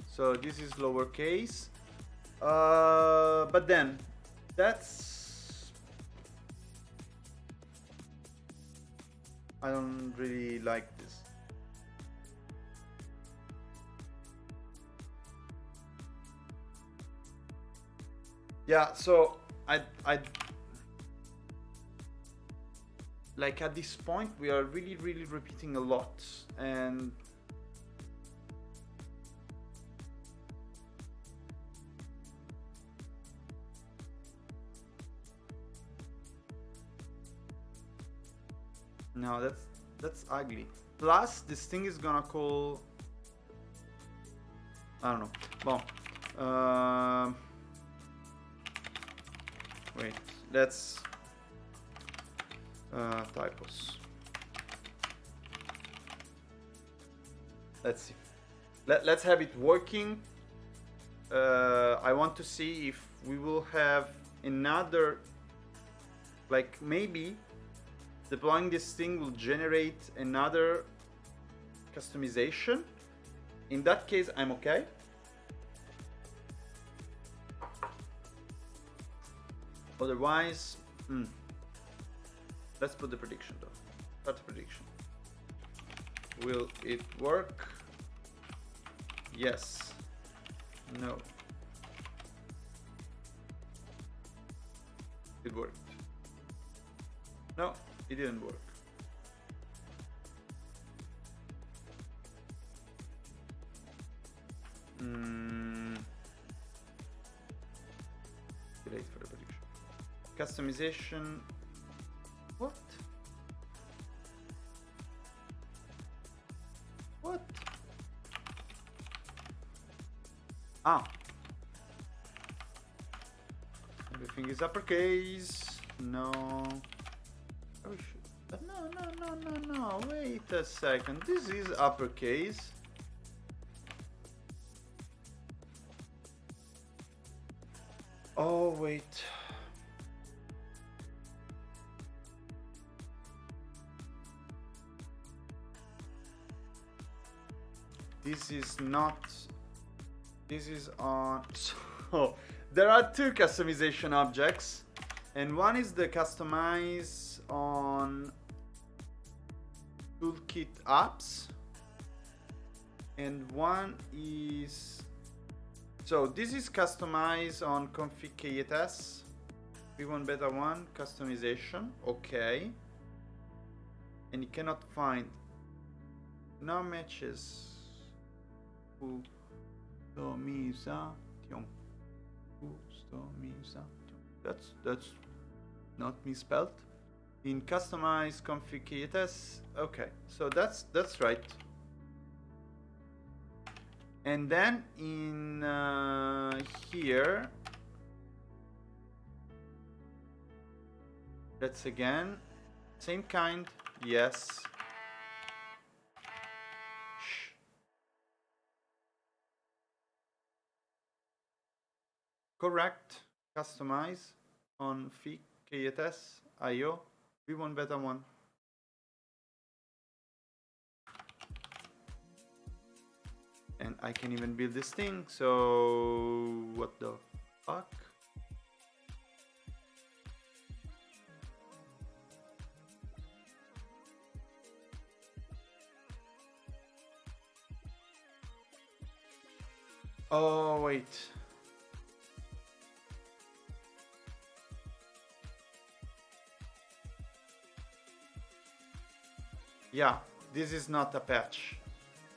So this is lowercase. But then that's... I don't really like this. Yeah, so I like at this point we are really repeating a lot, and no, that's ugly. Plus this thing is gonna call, I don't know. Well, wait, let's typos. Let's see. Let's have it working. I want to see if we will have another, like maybe deploying this thing will generate another customization. In that case, I'm okay. Otherwise, let's put the prediction though. Start the prediction. Will it work? Yes. No. It worked. No, it didn't work. Delay for the prediction. Customization. What? What? Ah. Everything is uppercase. No. Oh, no. Wait a second. This is uppercase. Oh, wait. This is not. This is on. So there are two customization objects, and one is the customize on toolkit apps, and one is. So this is customize on config KTS. V1 beta 1 customization. Okay. And you cannot find. No matches. That's not misspelled. In customize config KTS. Okay, so that's right. And then in here, that's again same kind. Yes. Correct. Customize on FIC KTS IO V1 beta 1. And I can even build this thing. So what the fuck? Oh, wait. Yeah, this is not a patch.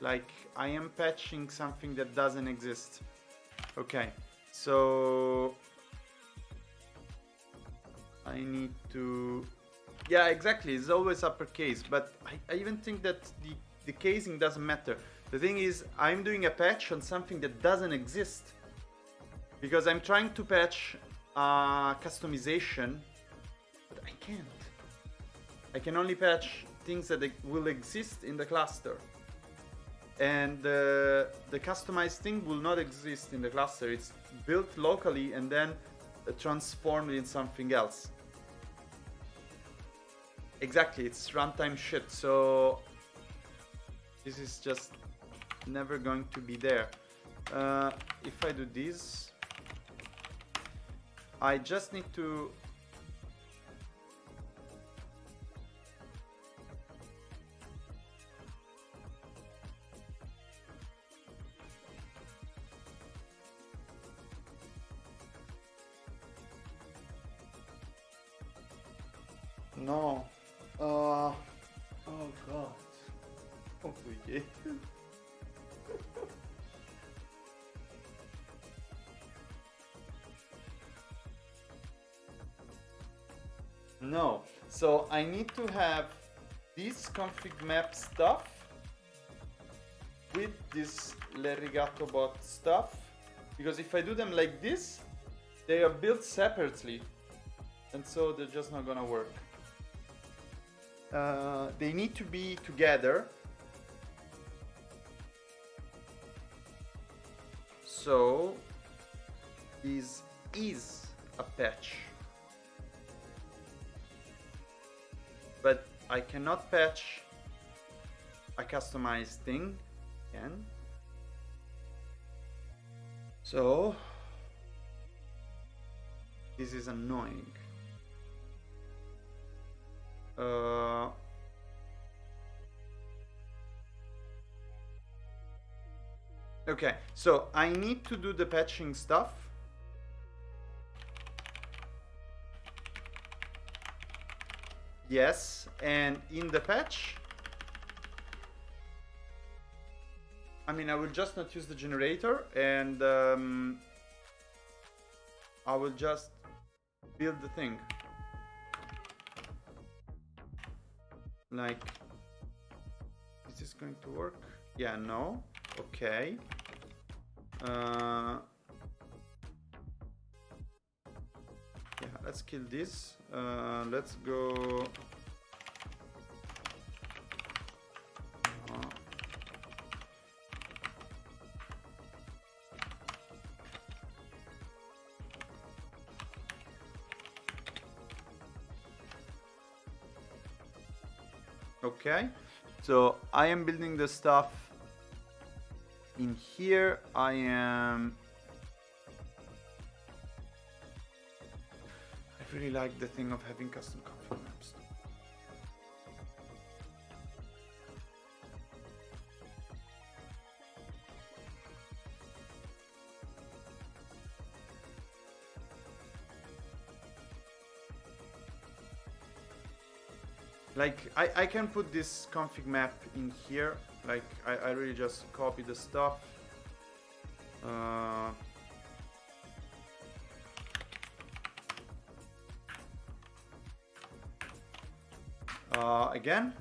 Like, I am patching something that doesn't exist. Okay, so I need to... Yeah, exactly, it's always uppercase, but I even think that the casing doesn't matter. The thing is, I'm doing a patch on something that doesn't exist. Because I'm trying to patch customization, but I can't. I can only patch things that will exist in the cluster. And the customized thing will not exist in the cluster. It's built locally and then transformed in something else. Exactly, it's runtime shit. So this is just never going to be there. If I do this, I just need to... No. Oh god. Complicated. No. So I need to have this config map stuff with this Lerigato bot stuff, because if I do them like this, they are built separately, and so they're just not gonna work. They need to be together. So this is a patch, but I cannot patch a customized thing again. So this is annoying. Okay, so I need to do the patching stuff. Yes, and in the patch, I mean, I will just not use the generator, and I will just build the thing. Like, is this going to work? Yeah, no. Okay. Yeah, let's kill this. Let's go. Okay, so I am building the stuff in here. I really like the thing of having custom config maps. Like, I can put this config map in here. Like, I really just copy the stuff. Again.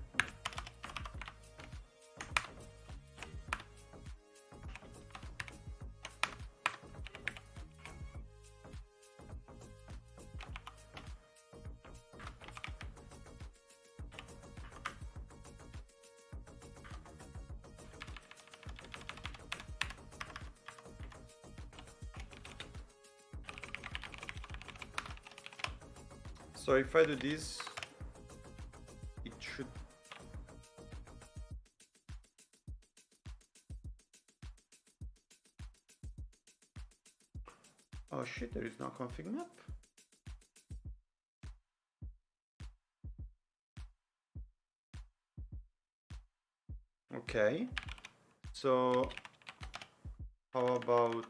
So if I do this, it should... Oh shit, there is no config map. Okay, so How about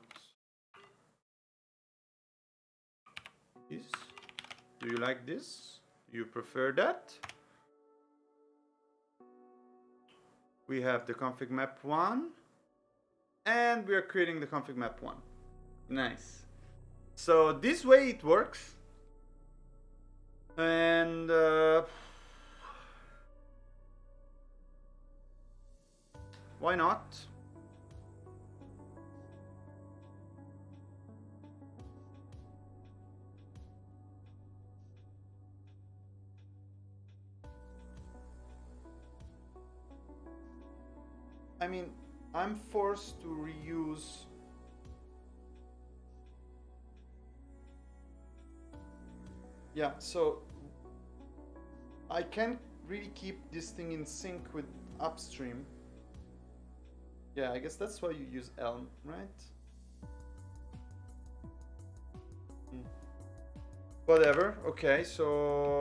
this? Do you like this? Do you prefer that? We have the config map 1 and we are creating the config map 1. Nice. So this way it works. And why not? I mean, I'm forced to reuse so I can't really keep this thing in sync with upstream. Yeah, I guess that's why you use Elm, right? Whatever, okay, so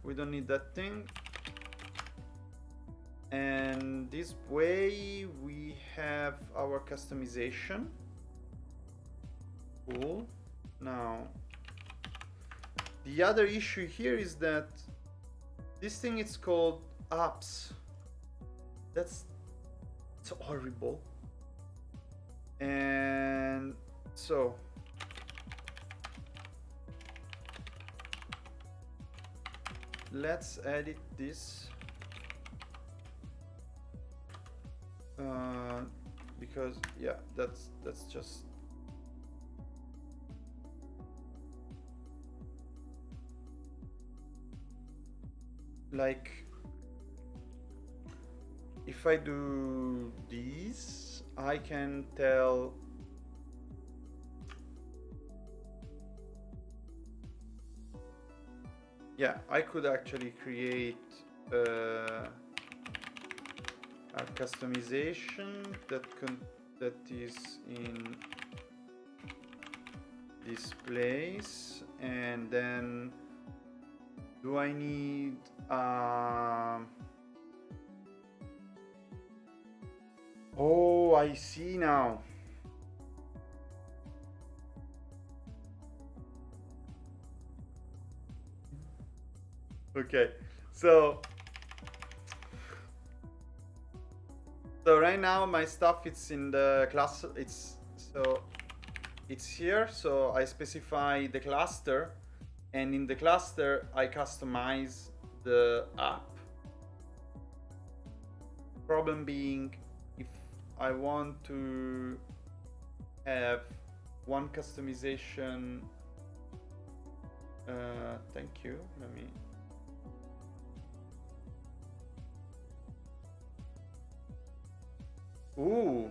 we don't need that thing. And this way we have our customization. Cool. Now, the other issue here is that this thing is called apps. That's horrible. And so let's edit this because yeah, that's just like if I do these, I can tell yeah, I could actually create a customization that is in this place, and then do I need oh, I see now. Okay, so right now my stuff it's in the class, it's here, so I specify the cluster, and in the cluster I customize the app. Problem being, if I want to have one customization, thank you, let me ooh.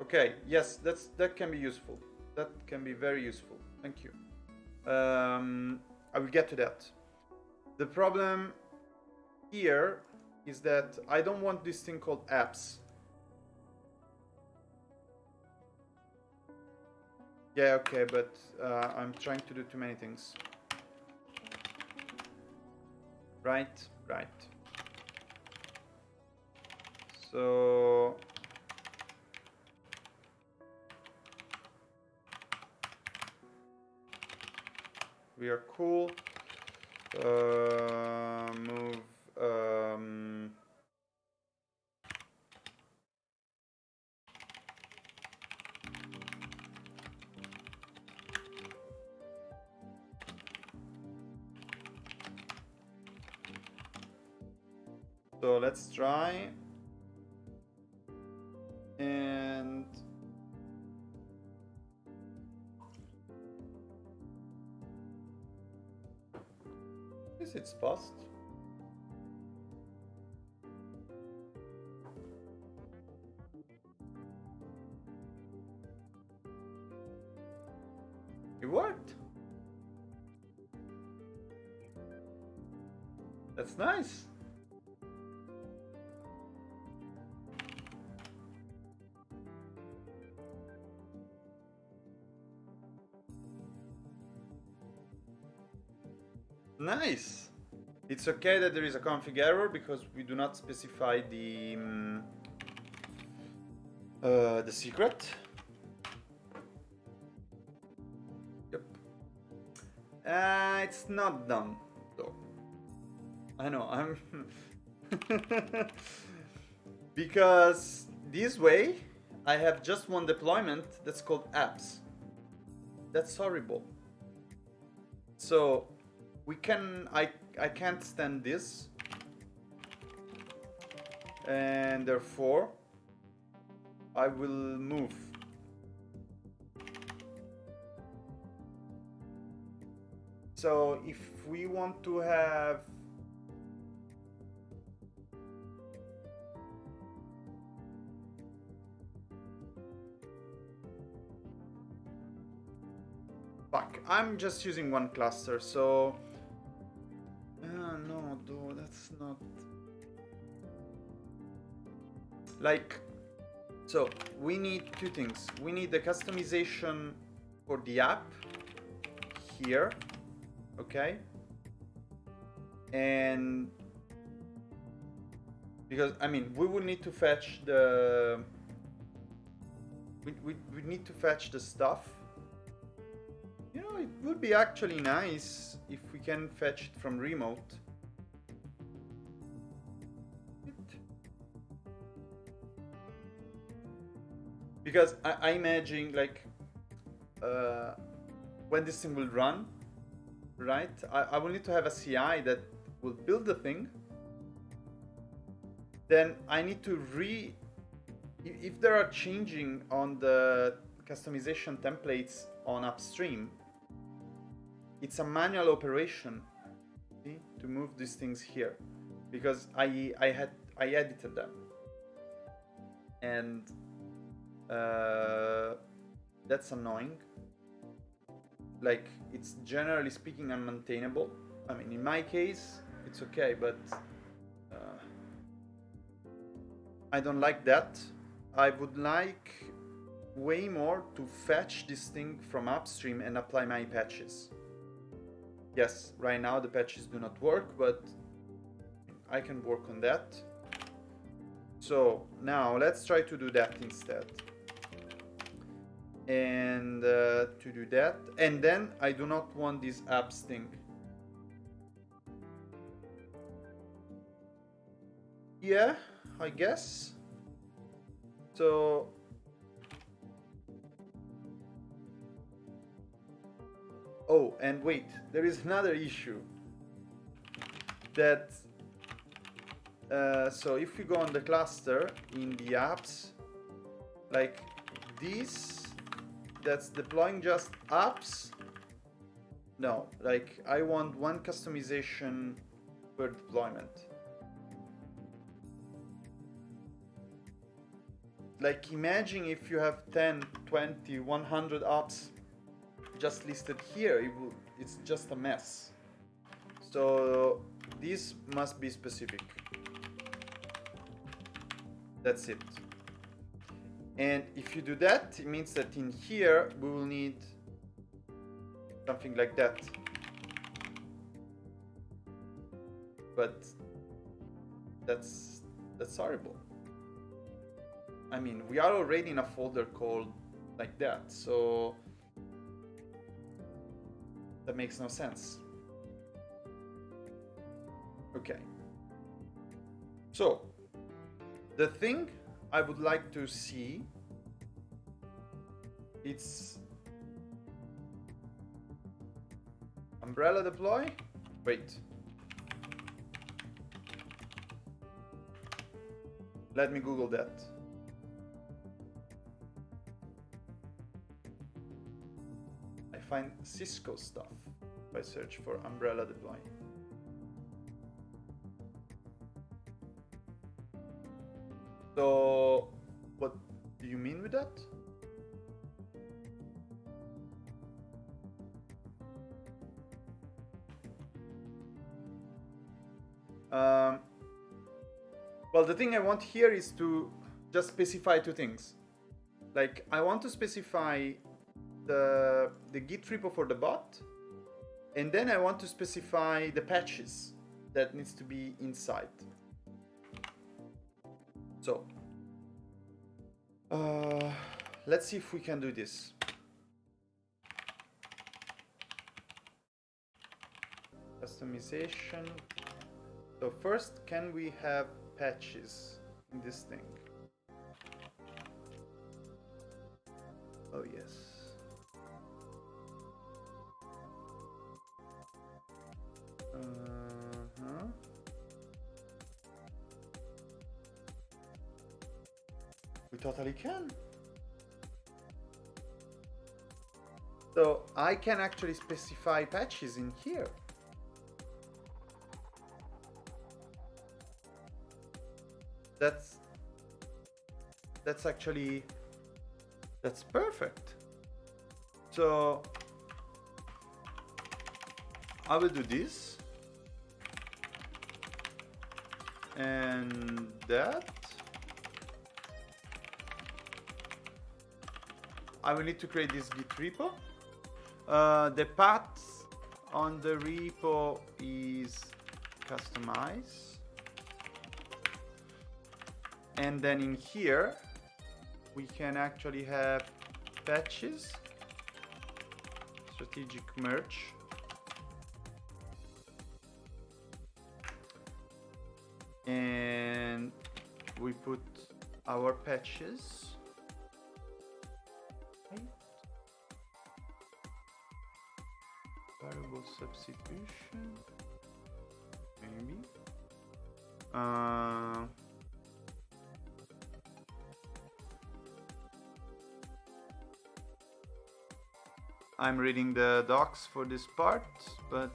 Okay, yes, that can be useful. That can be very useful. Thank you. I will get to that. The problem here is that I don't want this thing called apps. Yeah, okay, but I'm trying to do too many things. Right. So we are cool. Move so let's try, and is it fast? It worked. That's nice. Nice. It's okay that there is a config error because we do not specify the secret. Yep. It's not done though. I know, I'm because this way I have just one deployment that's called apps. That's horrible. So we can I can't stand this, and therefore I will move. So if we want to have I'm just using one cluster, so no, though that's not like. So we need two things. We need the customization for the app here, okay, and because I mean we will need to fetch the we need to fetch the stuff. You know, it would be actually nice if we can fetch it from remote. Because I imagine like when this thing will run, right? I will need to have a CI that will build the thing. Then I need to if there are changing on the customization templates on upstream, it's a manual operation, see, to move these things here, because I edited them, and that's annoying. Like, it's generally speaking unmaintainable. I mean, in my case, it's okay, but I don't like that. I would like way more to fetch this thing from upstream and apply my patches. Yes, right now the patches do not work, but I can work on that. So now let's try to do that instead. And to do that, and then I do not want this apps thing. Yeah, I guess. So oh, and wait, there is another issue that so if you go on the cluster in the apps, like this, that's deploying just apps. No, like I want one customization per deployment. Like, imagine if you have 10, 20, 100 apps just listed here, it's just a mess. So this must be specific. That's it. And if you do that, it means that in here we will need something like that. But that's horrible. I mean, we are already in a folder called like that, so that makes no sense. Okay. So the thing I would like to see, it's umbrella deploy. Wait. Let me Google that. I find Cisco stuff if I search for umbrella deploy. So, what do you mean with that? Well, the thing I want here is to just specify two things. Like, I want to specify the Git repo for the bot, And then I want to specify the patches that needs to be inside. So let's see if we can do this. Customization. So first, can we have patches in this thing? Oh yes. We totally can. So I can actually specify patches in here. That's actually, that's perfect. So I will do this and that. I will need to create this Git repo. The path on the repo is customize. And then in here, we can actually have patches, strategic merge. And we put our patches. Variable substitution, maybe. I'm reading the docs for this part, but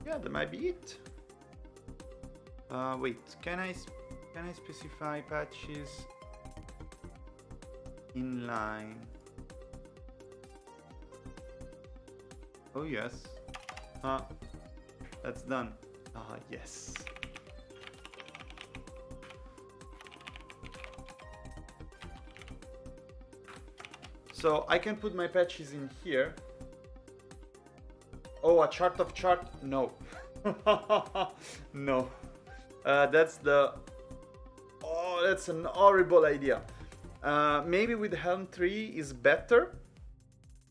yeah, that might be it. Wait, can I specify patches inline? Oh yes. That's done. Yes. So I can put my patches in here. Oh, a chart of chart? No. No. That's an horrible idea. Maybe with Helm 3 is better.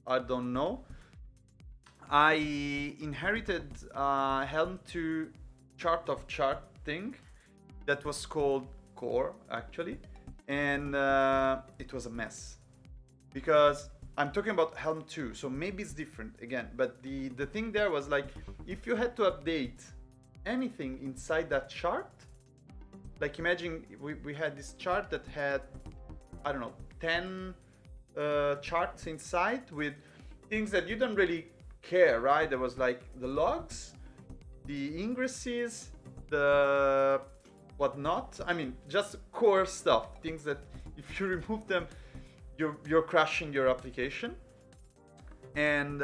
I don't know. I inherited Helm 2 chart of chart thing that was called Core actually, and it was a mess because I'm talking about Helm 2, so maybe it's different again. But the thing there was like, if you had to update anything inside that chart, like imagine we had this chart that had, I don't know, 10 charts inside with things that you don't really care, right? There was like the logs, the ingresses, the whatnot. I mean, just core stuff, things that if you remove them, you're crashing your application. And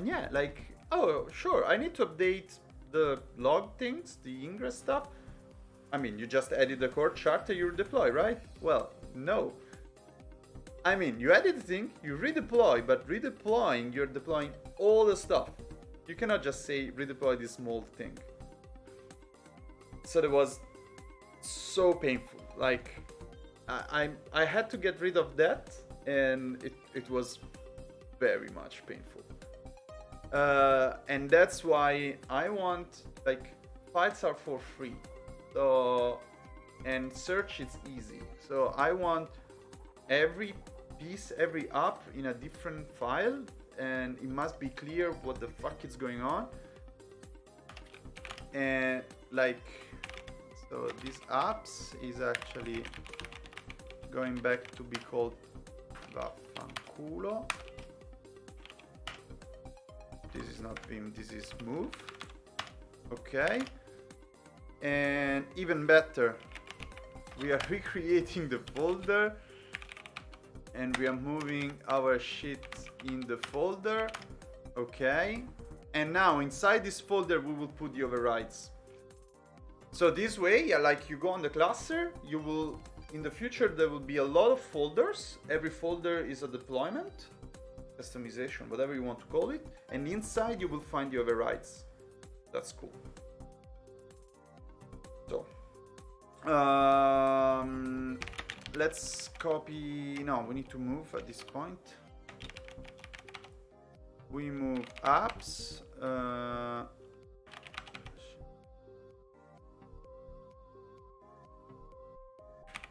yeah, like, oh sure, I need to update the log things, the ingress stuff. I mean, you just added the core chart and you deploy, right? Well, no. I mean, you added the thing, you redeploy, but redeploying, you're deploying all the stuff. You cannot just say redeploy this small thing. So that was so painful. Like, I had to get rid of that, and it was very much painful. And that's why I want, like, files are for free. So, and search is easy. So I want every piece, every app in a different file, and it must be clear what the fuck is going on. And like, so these apps is actually going back to be called Vaffanculo. This is not Vim, this is move. Okay. And even better, we are recreating the folder and we are moving our shit in the folder. Okay. And now inside this folder we will put the overrides. So this way, yeah, like you go on the cluster, you will, in the future, there will be a lot of folders. Every folder is a deployment, customization, whatever you want to call it. And inside you will find your overrides. That's cool. So, let's copy. No, we need to move at this point. We move apps.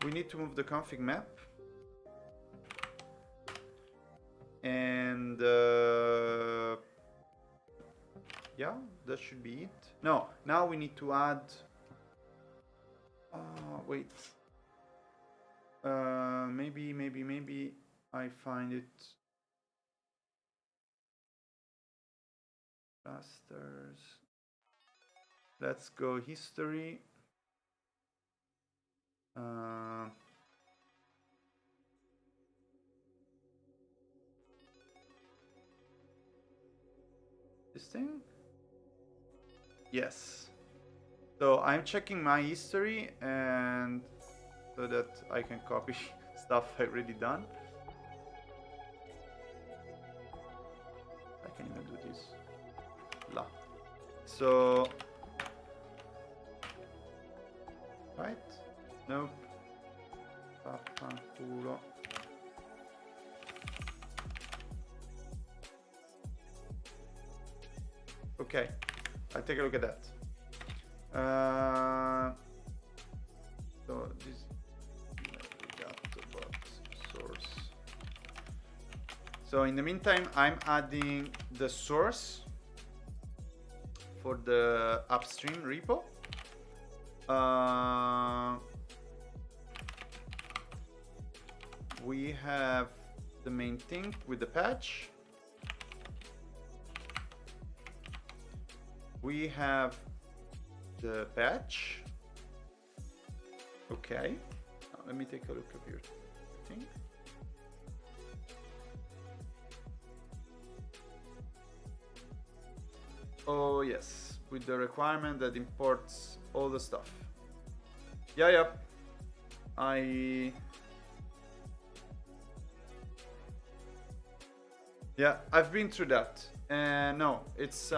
We need to move the config map. And yeah, that should be it. No, now we need to add. Wait. Maybe I find it. Clusters. Let's go history. This thing? Yes. So I'm checking my history and so that I can copy stuff I've already done. I can even do this. La. So right? Nope. Vaffanculo. Okay, I'll take a look at that. So this we got about source. So in the meantime, I'm adding the source for the upstream repo. We have the main thing with the patch. We have the patch. Okay. Now, let me take a look at your thing. Oh yes, with the requirement that imports all the stuff. Yeah. Yeah, I've been through that. And no, it's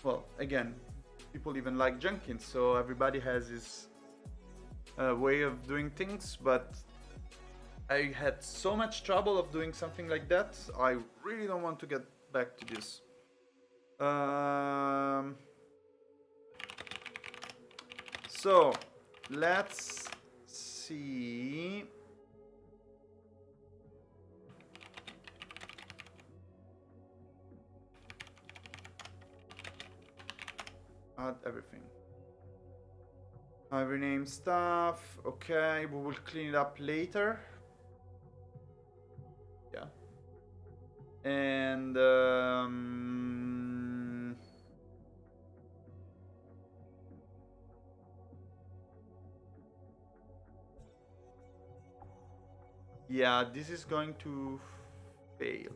well, again, people even like Jenkins, so everybody has his way of doing things, but I had so much trouble of doing something like that. I really don't want to get back to this. So let's see. Add everything. I rename stuff. Okay, we will clean it up later. Yeah. And yeah, this is going to fail.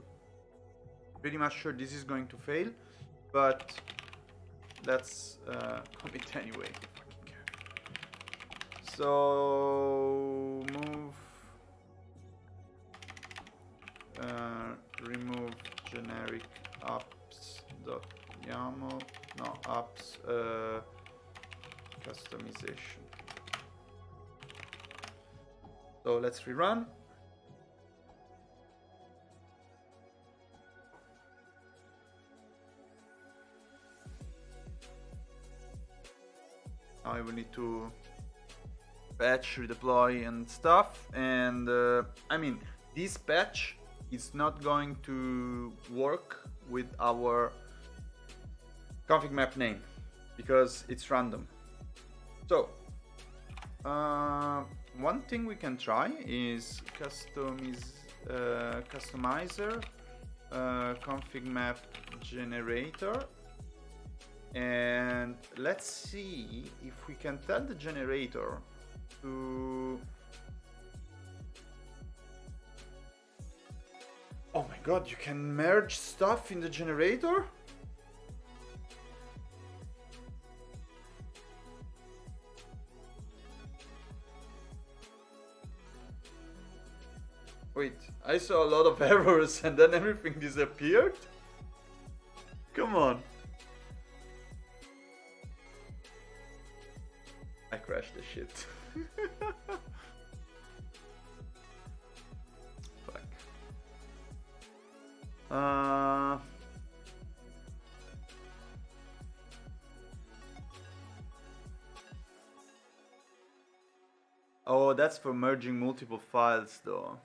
Pretty much sure this is going to fail, but let's commit anyway. So move, remove generic apps.yaml, no apps customization. So let's rerun. Now I will need to patch, redeploy and stuff, and I mean, this patch is not going to work with our config map name because it's random. So one thing we can try is customizer config map generator, and let's see if we can tell the generator to... Oh my god, you can merge stuff in the generator? Wait, I saw a lot of errors and then everything disappeared? Come on. I crashed the shit. Fuck. Oh, that's for merging multiple files though.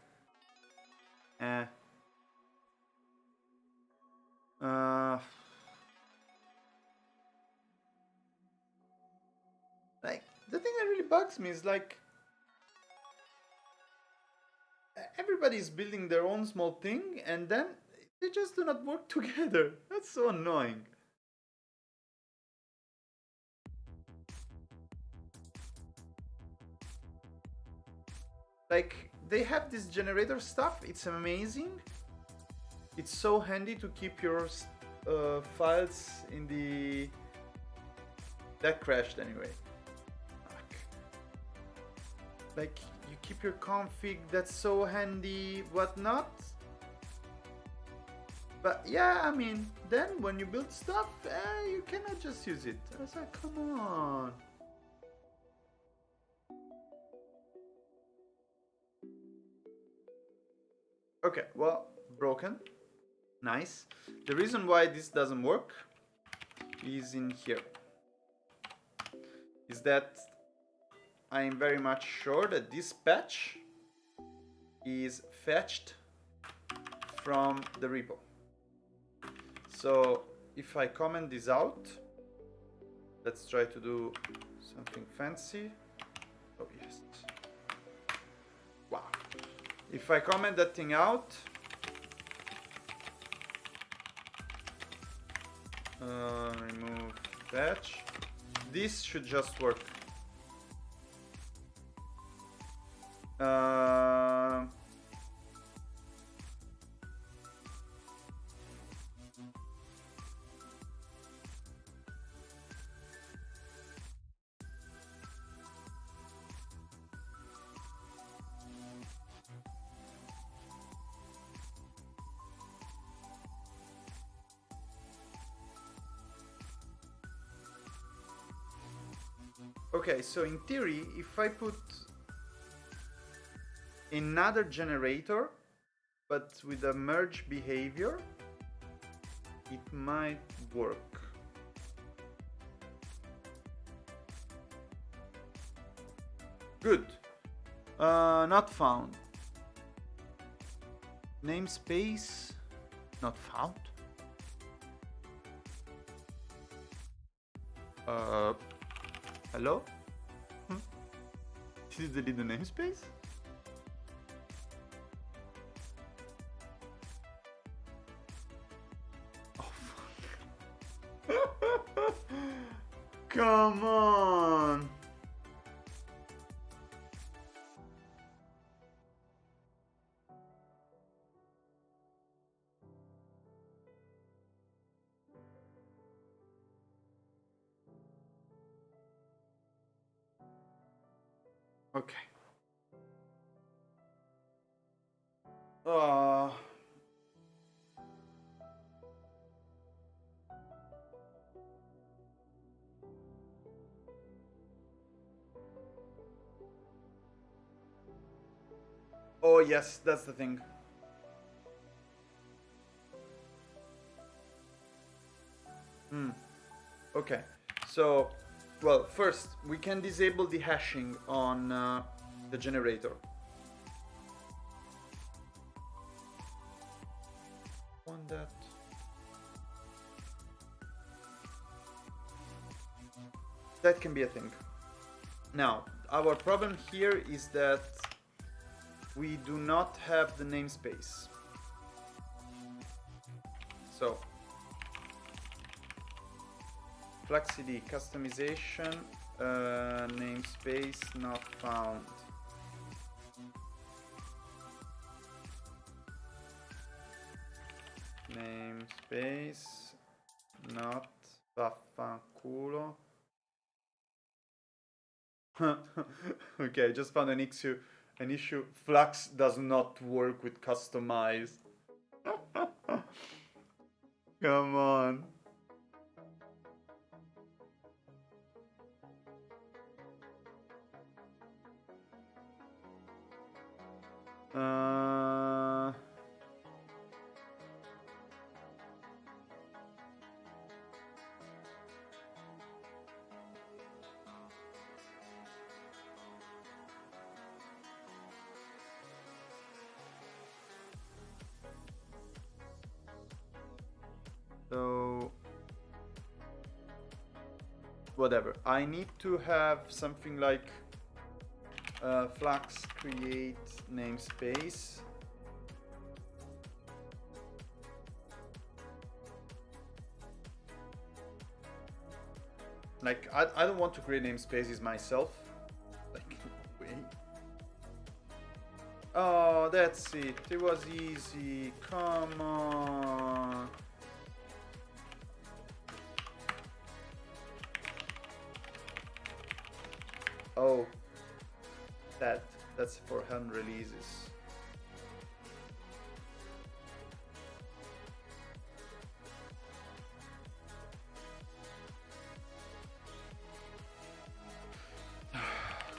Like, the thing that really bugs me is like everybody's building their own small thing and then they just do not work together. That's so annoying. Like, they have this generator stuff, it's amazing. It's so handy to keep your files in the... That crashed anyway. Fuck. Like, you keep your config, that's so handy, whatnot. But yeah, I mean, then when you build stuff, you cannot just use it. I was like, come on. Okay, well, broken. Nice. The reason why this doesn't work is in here. Is that I am very much sure that this patch is fetched from the repo. So if I comment this out, let's try to do something fancy. Oh yes. Wow. If I comment that thing out, remove patch, this should just work. Okay, so in theory, if I put another generator, but with a merge behavior, it might work. Good. Not found. Namespace not found. Hello? Did you delete the namespace? Oh fuck. Come on. Okay. Oh yes, that's the thing. Okay, so, well, first we can disable the hashing on the generator. On that. That can be a thing. Now, our problem here is that we do not have the namespace. So, FluxCD customization, namespace not found. Namespace not vaffanculo. Okay, I just found an issue An issue. Flux does not work with customize. Come on. So whatever. I need to have something like Flux create namespace. Like I don't want to create namespaces myself. Like wait. Oh, that's it. It was easy. Come on. Oh, that's for hand releases.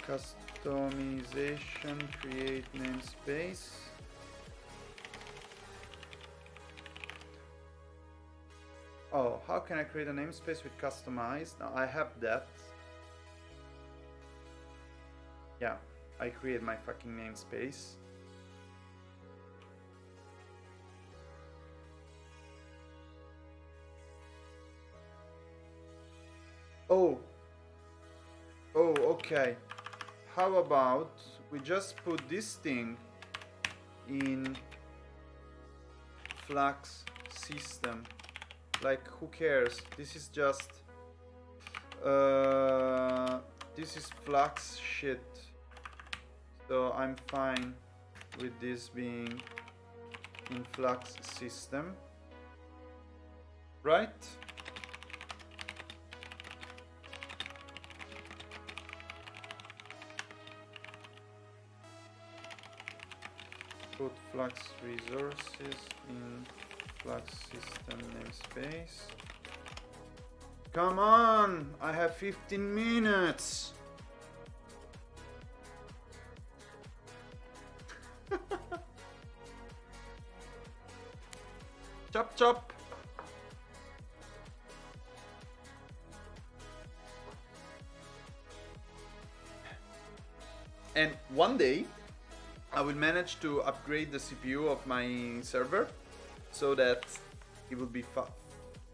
Customization, create namespace. Oh, how can I create a namespace with customized? Now I have that. Yeah, I create my fucking namespace. Oh, okay. How about we just put this thing in Flux system? Like, who cares? This is just this is Flux shit. So I'm fine with this being in Flux system, right? Put Flux resources in Flux system namespace. Come on, I have 15 minutes. Chop chop. And one day I will manage to upgrade the CPU of my server so that it will be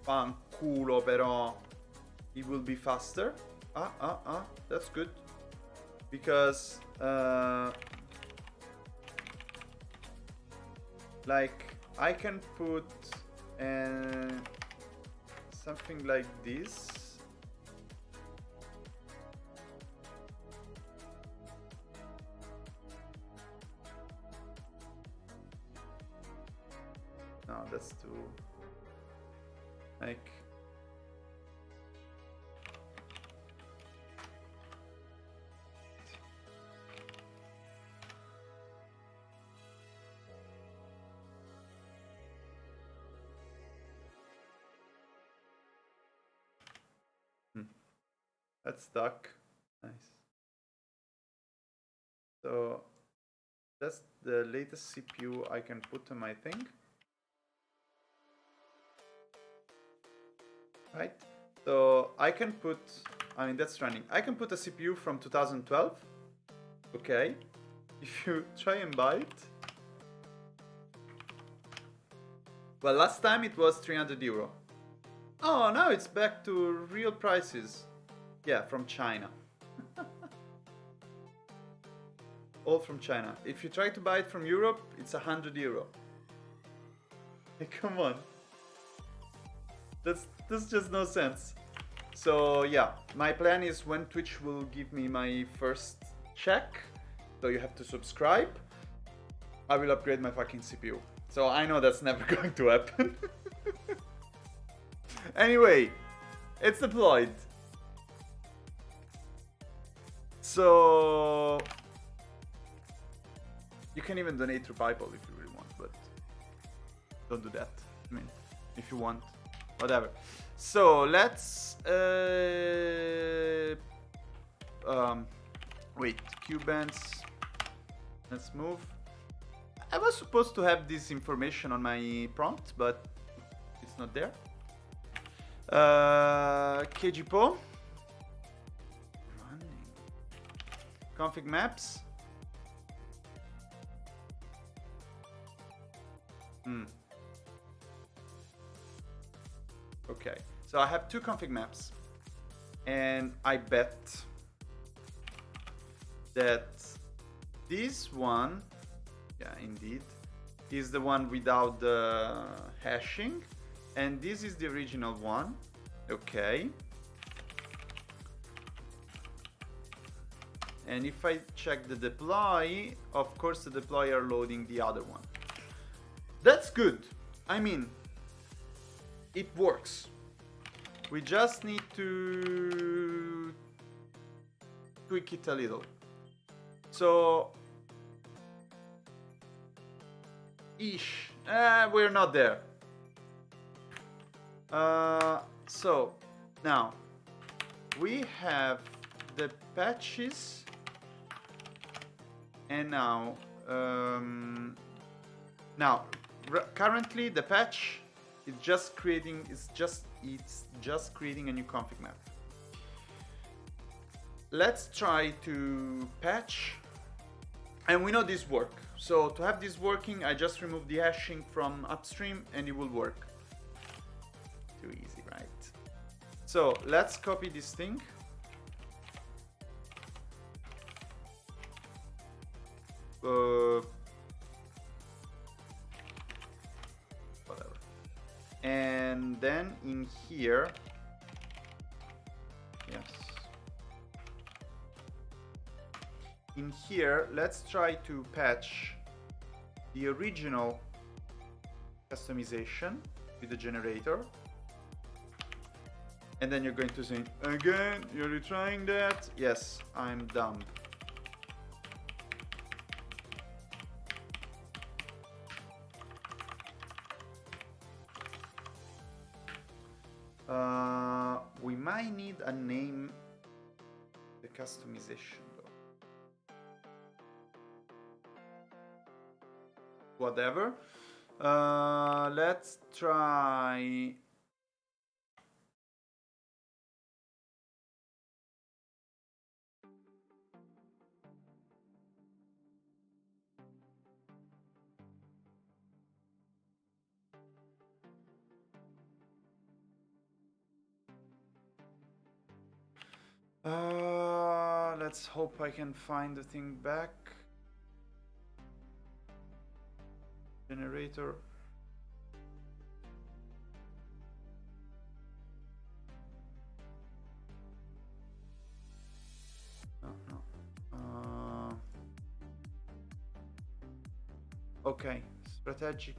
fanculo, però it will be faster. That's good, because like I can put something like this. No, that's too like that's stuck. Nice. So that's the latest CPU I can put on my thing. Right? So I can put, I mean, that's running. I can put a CPU from 2012. Okay. If you try and buy it. Well, last time it was 300 euro. Oh, now it's back to real prices. Yeah, from China. All from China. If you try to buy it from Europe, it's 100 euro. Hey, come on. That's just no sense. So yeah, my plan is when Twitch will give me my first check, so you have to subscribe, I will upgrade my fucking CPU. So I know that's never going to happen. Anyway, it's deployed. So You can even donate through PayPal if you really want, but don't do that. I mean, if you want, whatever. So let's wait, Cubans. Let's move. I was supposed to have this information on my prompt, but it's not there. KGPO. Running. Config maps. Okay, so I have two config maps, and I bet that this one, yeah, indeed, is the one without the hashing, and this is the original one. Okay. And if I check the deploy, of course the deploy are loading the other one. That's good. I mean, it works. We just need to tweak it a little. So, we're not there. So now we have the patches, and now currently the patch is just creating it's just creating a new config map. Let's try to patch, and we know this works. So to have this working, I just remove the hashing from upstream and it will work. Too easy, right? So let's copy this thing. Whatever. And then in here, yes. In here, let's try to patch the original customization with the generator. And then you're going to say, again, you're retrying that? Yes, I'm dumb. We might need a name, the customization though. Whatever. Let's try. Let's hope I can find the thing back. Generator. No. Okay, strategic.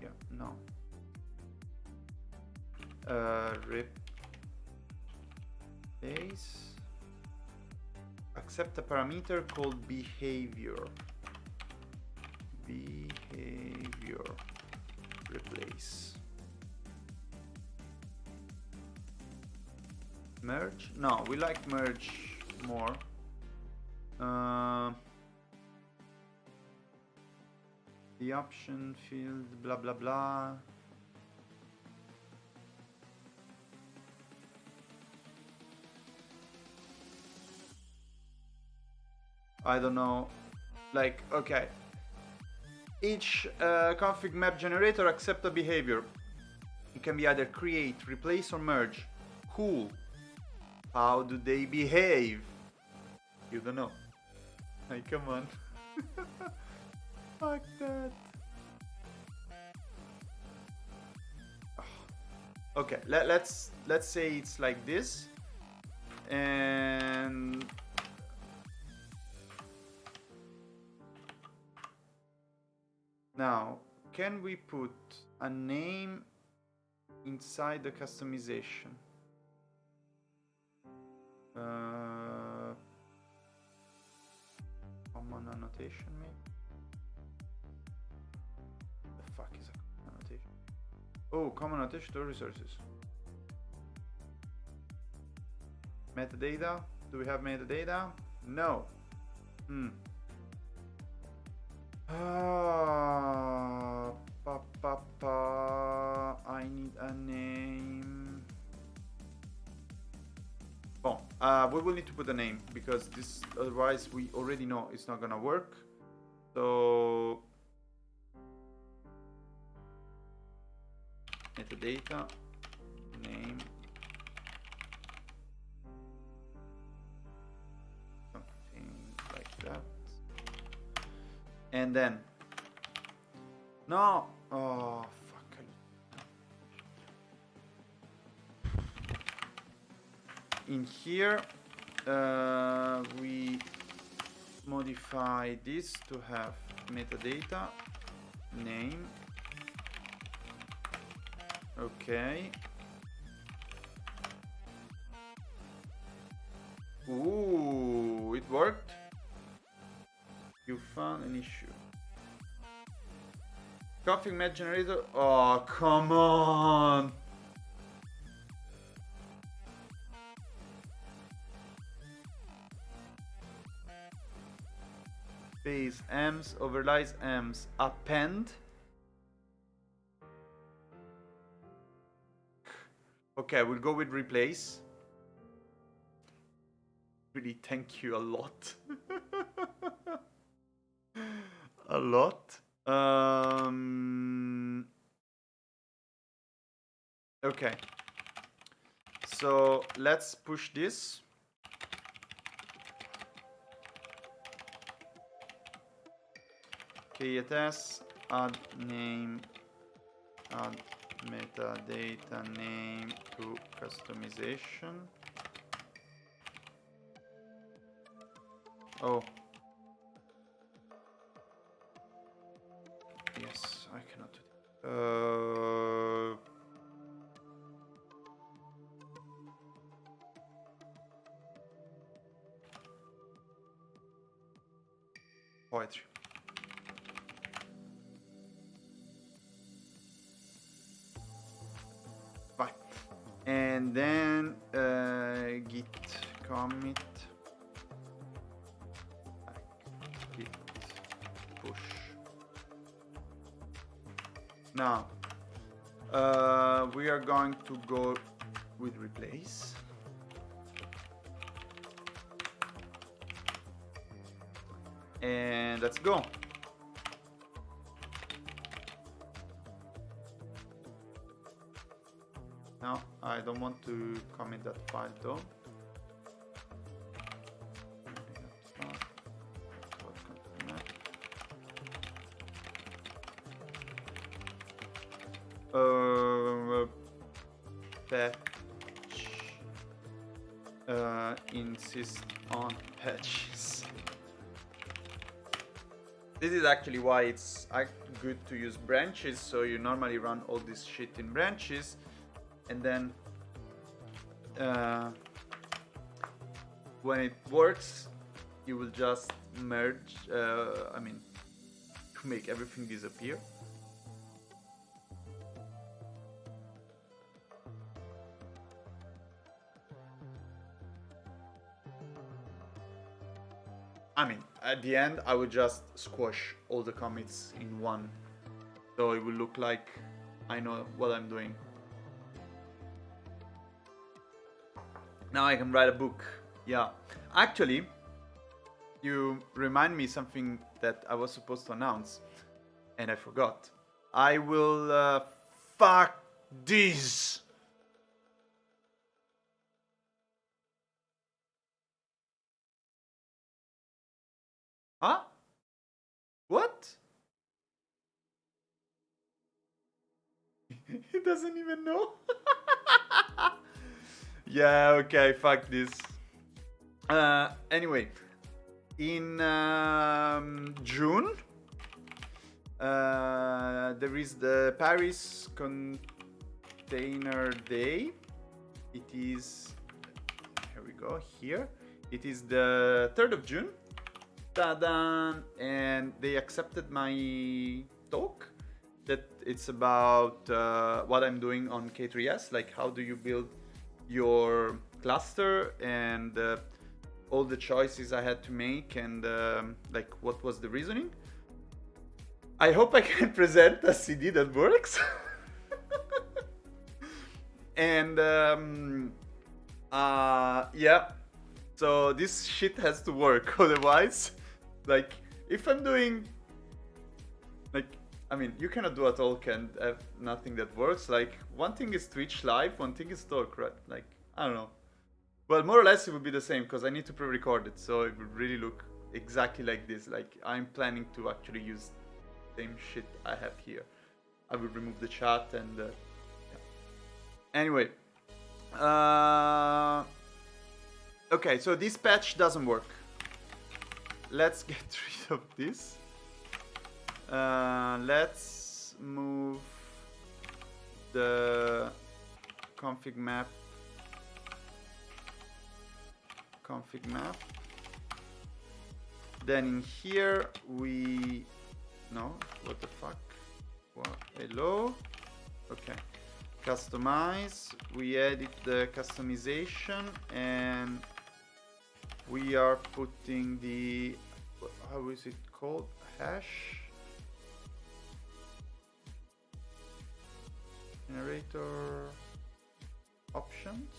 Yeah, no. Replace. Accept a parameter called behavior. Behavior. Replace. Merge? No, we like merge more. The option field, blah blah blah. I don't know. Like, okay. Each config map generator accepts a behavior. It can be either create, replace, or merge. Cool. How do they behave? You don't know. Like, come on. Fuck that. Okay, let's say it's like this, and now can we put a name inside the customization? Common annotation maybe. fuck is a common annotation? Oh, common annotation to resources. Metadata. Do we have metadata? No. I need a name. Well, we will need to put a name because this, otherwise we already know it's not gonna work. So metadata name, something like that, and then no, oh fuck, in here we modify this to have metadata name. Okay. Ooh, it worked. You found an issue. Config match generator. Oh, come on. Base ems overlies ems append. Okay, we'll go with replace. Really, thank you a lot. A lot. Okay. So let's push this. KTS add name, add metadata name to customization. Oh. Yes, I cannot do that. Poetry. Fine. And then git commit. Git push. Now we are going to go with replace. And let's go. No, I don't want to commit that file though. Patch. Insist on patches. This is actually why it's good to use branches. So you normally run all this shit in branches, and then when it works, you will just merge. I mean, to make everything disappear. I mean, at the end, I would just squash all the commits in one, so it will look like I know what I'm doing. Now I can write a book. Yeah, actually, you remind me something that I was supposed to announce, and I forgot. I will fuck this. Huh? What? He doesn't even know. Yeah, okay, fuck this. Anyway, in June, there is the Paris Container Day. It is, here we go, here. It is the 3rd of June. Ta-da! And they accepted my talk, that it's about what I'm doing on K3s, like how do you build your cluster and all the choices I had to make and like what was the reasoning. I hope I can present a CD that works. And yeah, so this shit has to work. Otherwise, like if I'm doing, like, I mean, you cannot do a talk and have nothing that works. Like one thing is Twitch live, one thing is talk, right? Like I don't know. Well, more or less it would be the same because I need to pre-record it, so it would really look exactly like this. Like I'm planning to actually use the same shit I have here. I will remove the chat and yeah. Anyway, okay, so this patch doesn't work. Let's get rid of this. Let's move the config map. Then in here we no, what the fuck? What? Hello. Okay. Customize. We edit the customization and we are putting the, how is it called? Hash generator options.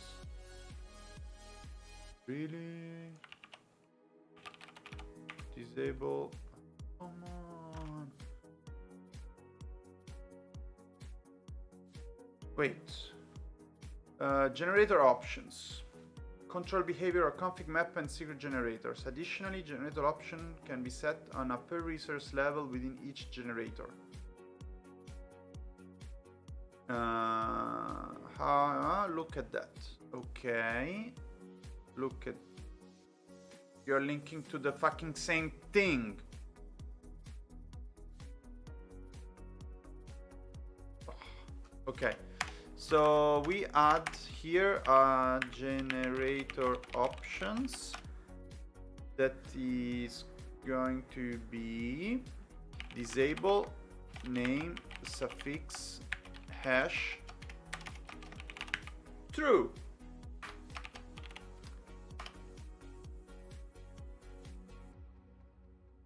Really? Disable. Come on. Wait. Generator options. Control behavior or config map and secret generators. Additionally, generator option can be set on a per resource level within each generator. Look at that. Okay. Look at. You're linking to the fucking same thing. Okay. So we add here a generator options that is going to be disable name suffix hash true.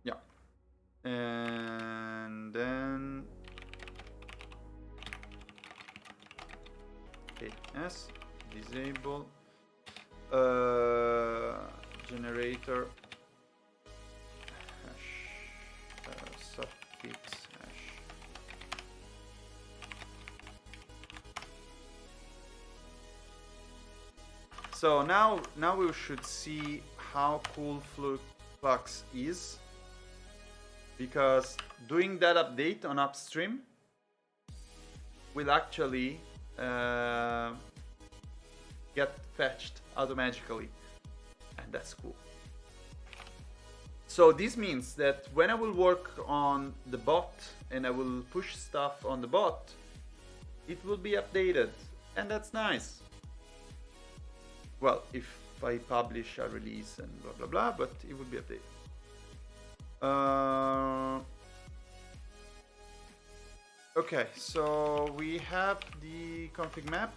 Yeah. And then yes, disable generator hash suffix hash. So now we should see how cool Flux is, because doing that update on upstream will actually get fetched automatically, and that's cool. So this means that when I will work on the bot and I will push stuff on the bot, it will be updated, and that's nice. Well, if I publish a release and blah blah blah, but it will be updated. Okay, so we have the config map.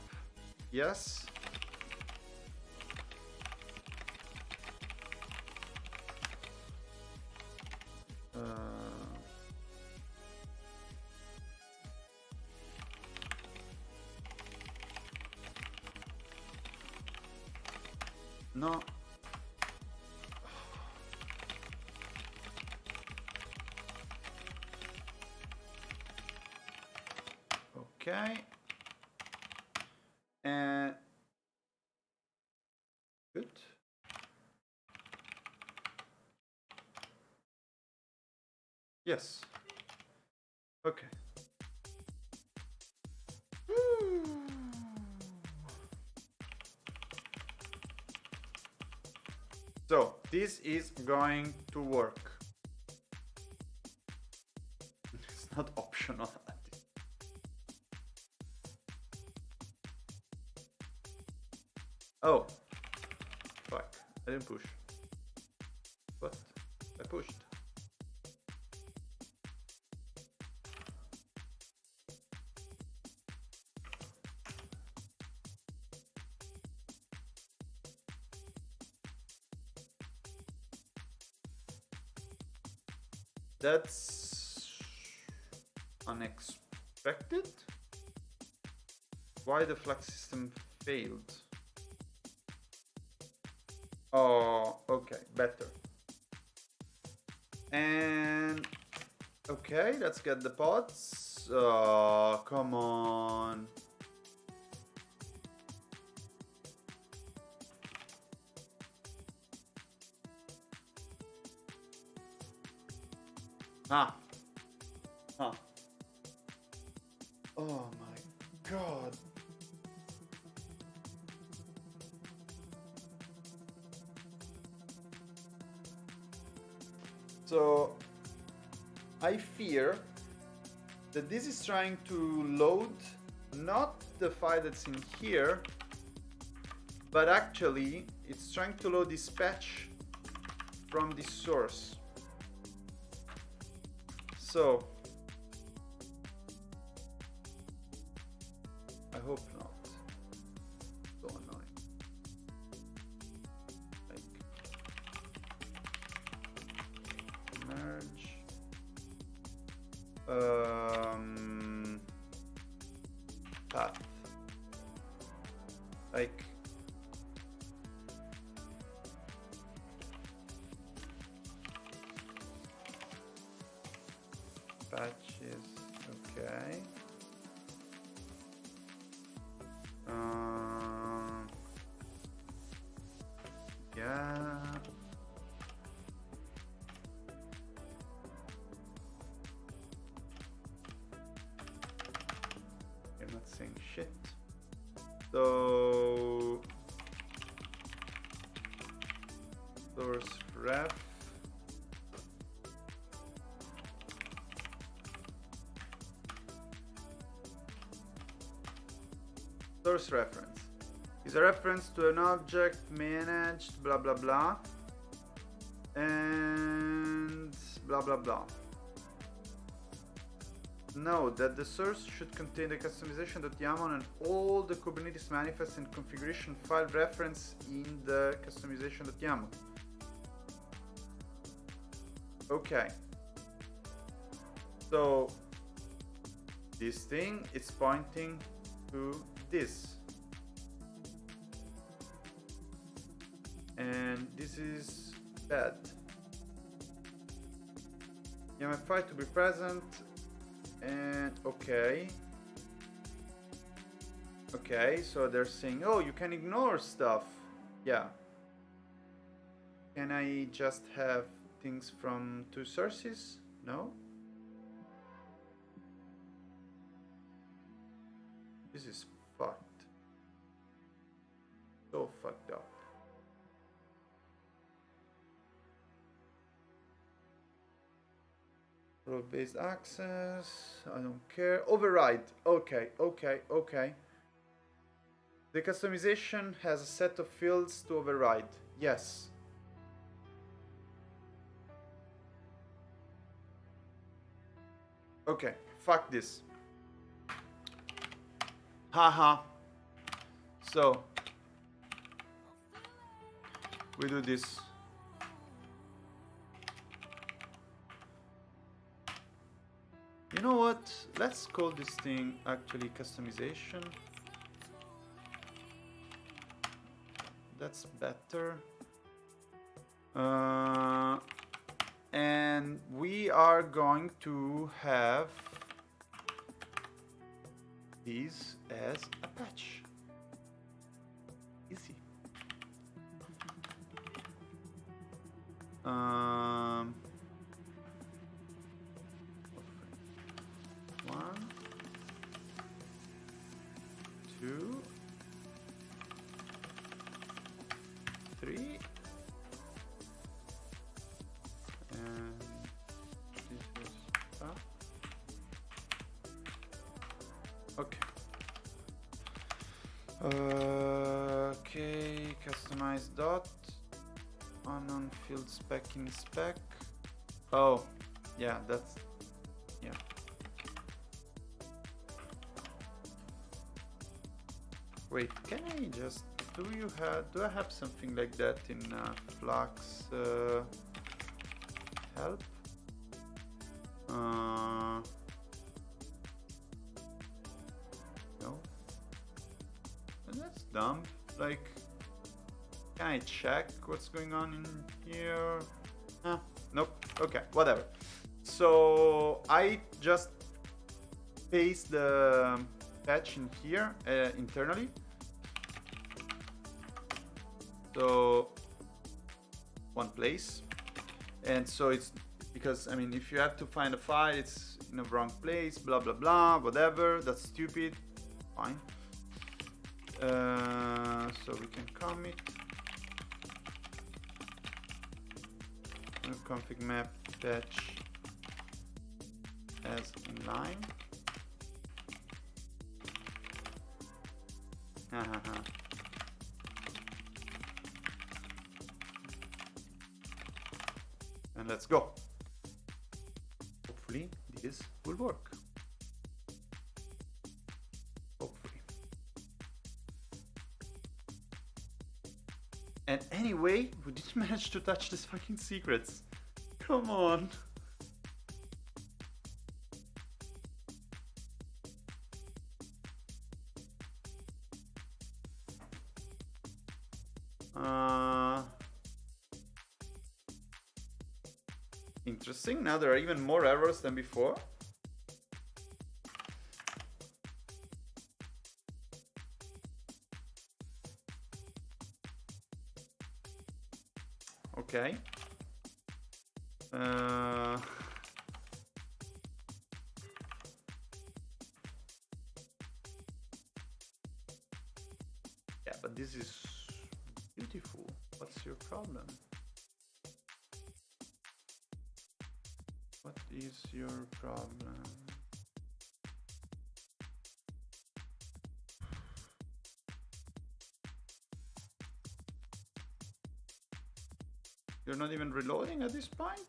Yes. No. Okay. And good. Yes. Okay. So this is going to work. It's not optional. Oh, fuck, I didn't push. What? I pushed. That's unexpected. Why the Flux system failed? Oh, okay, better. And okay, let's get the pods. Oh, come on. Ah. Huh. Oh my god. So I fear that this is trying to load not the file that's in here, but actually it's trying to load this patch from this source. So I hope not. So annoying. Like merge. Path. Like patches. Okay. Yeah. You're not saying shit. So source ref. Source reference is a reference to an object managed blah blah blah and blah blah blah. Note that the source should contain the customization.yaml and all the Kubernetes manifest and configuration file reference in the customization.yaml. Okay. So this thing is pointing to this. And this is bad. YAML file to be present. And okay, so they're saying, oh, you can ignore stuff. Yeah. Can I just have things from two sources? No. This is fucked. So fucked up. Role-based access, I don't care. Override, okay. The customization has a set of fields to override, yes. Okay, fuck this. Haha. So, we do this. You know what? Let's call this thing actually customization. That's better. And we are going to have these as a patch. Easy. One, two, three, and this is that. Okay. Okay, customize dot unknown field spec in spec. Oh, yeah, that's yeah. Wait, can I just do I have something like that in Flux help? No. That's dumb. Like, can I check what's going on in here? Nope. Okay, whatever. So I just paste the patch in here internally. So one place, and so it's because I mean if you have to find a file, it's in the wrong place, blah blah blah, whatever. That's stupid. Fine. So we can commit config map patch as inline. And let's go. Hopefully this will work. Hopefully. And anyway, we didn't manage to touch these fucking secrets. Come on. Interesting. Now there are even more errors than before. Okay. Yeah, but this is beautiful. What's your problem? What is your problem? You're not even reloading at this point?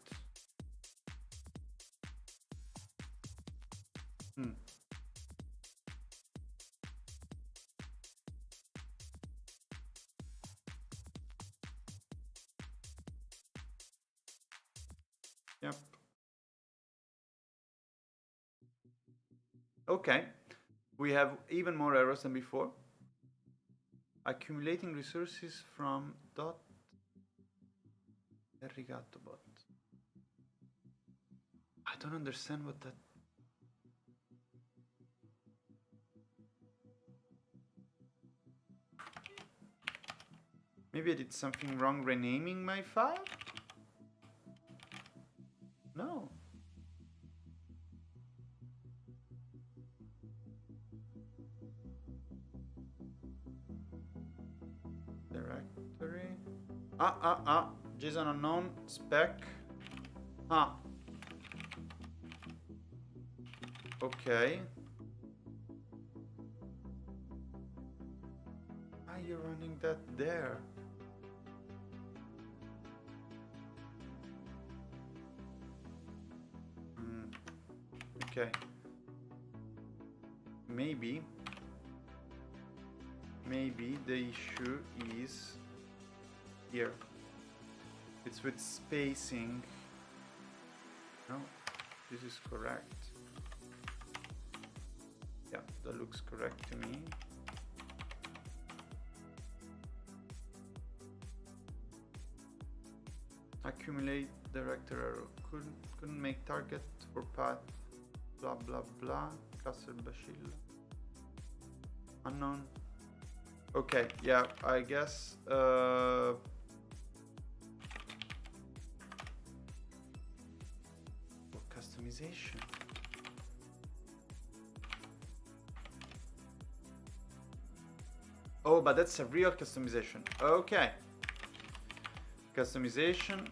Yep. Okay. We have even more errors than before. Accumulating resources from dot irrigato bot. I don't understand what that. Maybe I did something wrong renaming my file? No. Directory. JSON unknown spec. Okay. Why are you running that there? Okay. Maybe the issue is here. It's with spacing. No, this is correct. Yeah, that looks correct to me. Accumulate director error. Couldn't make target for path. Blah blah blah. Castle Bashil. Unknown. Okay, yeah, I guess customization. Oh, but that's a real customization. Okay. Customization.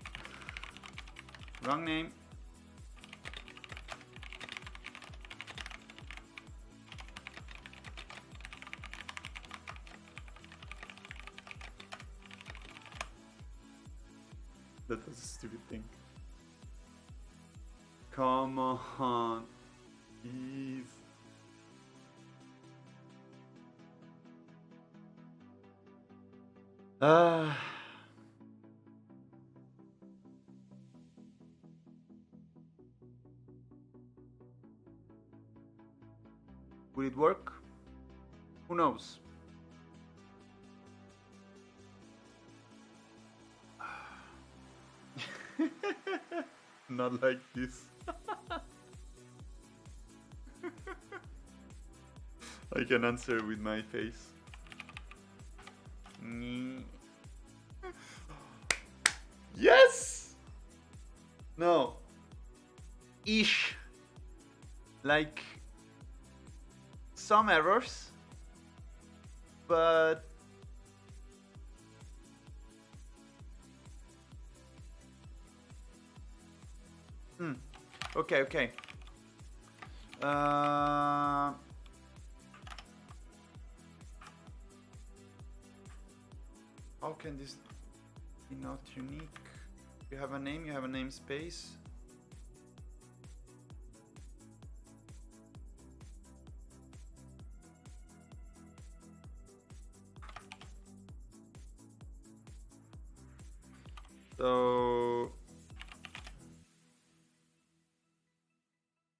Wrong name. That was a stupid thing. Come on. Please. Will it work? Who knows? Not like this. I can answer with my face. Yes! No. Ish. Like some errors, but okay. How can this be not unique? You have a name, you have a namespace. So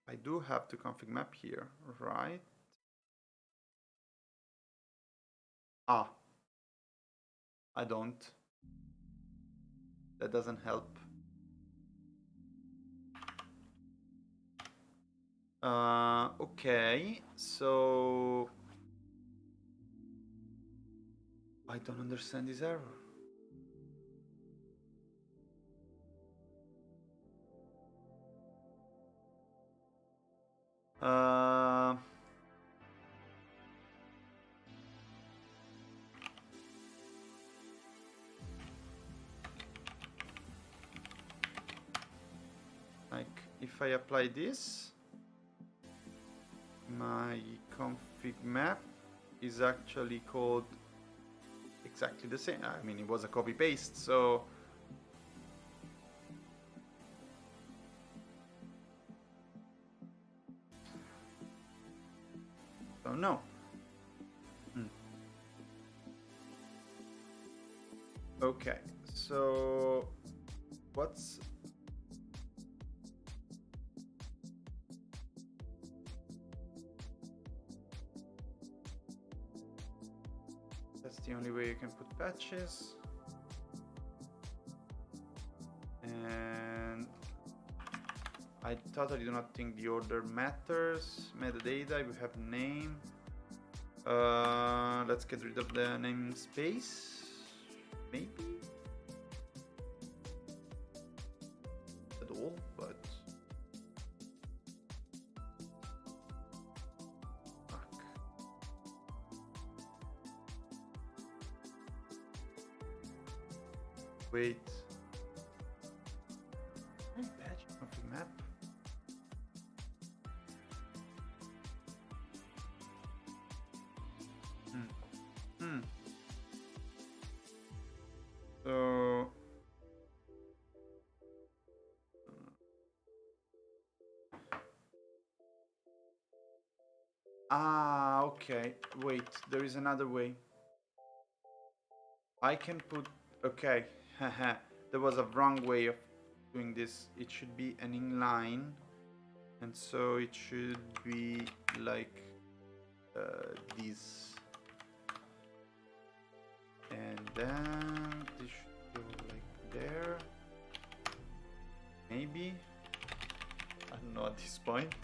I do have the config map here, right? Ah, I don't. That doesn't help. Okay, so I don't understand this error. Like if I apply this, my config map is actually called exactly the same. I mean, it was a copy paste, so no. Okay, so what's that's the only way you can put patches. And I totally do not think the order matters. Metadata, we have name. Let's get rid of the namespace. Maybe? At all, but fuck. Wait. Patch config map. So okay. Wait, there is another way. I can put okay. Haha. There was a wrong way of doing this. It should be an inline, and so it should be like this, and then this should go like there. Maybe, I don't know at this point.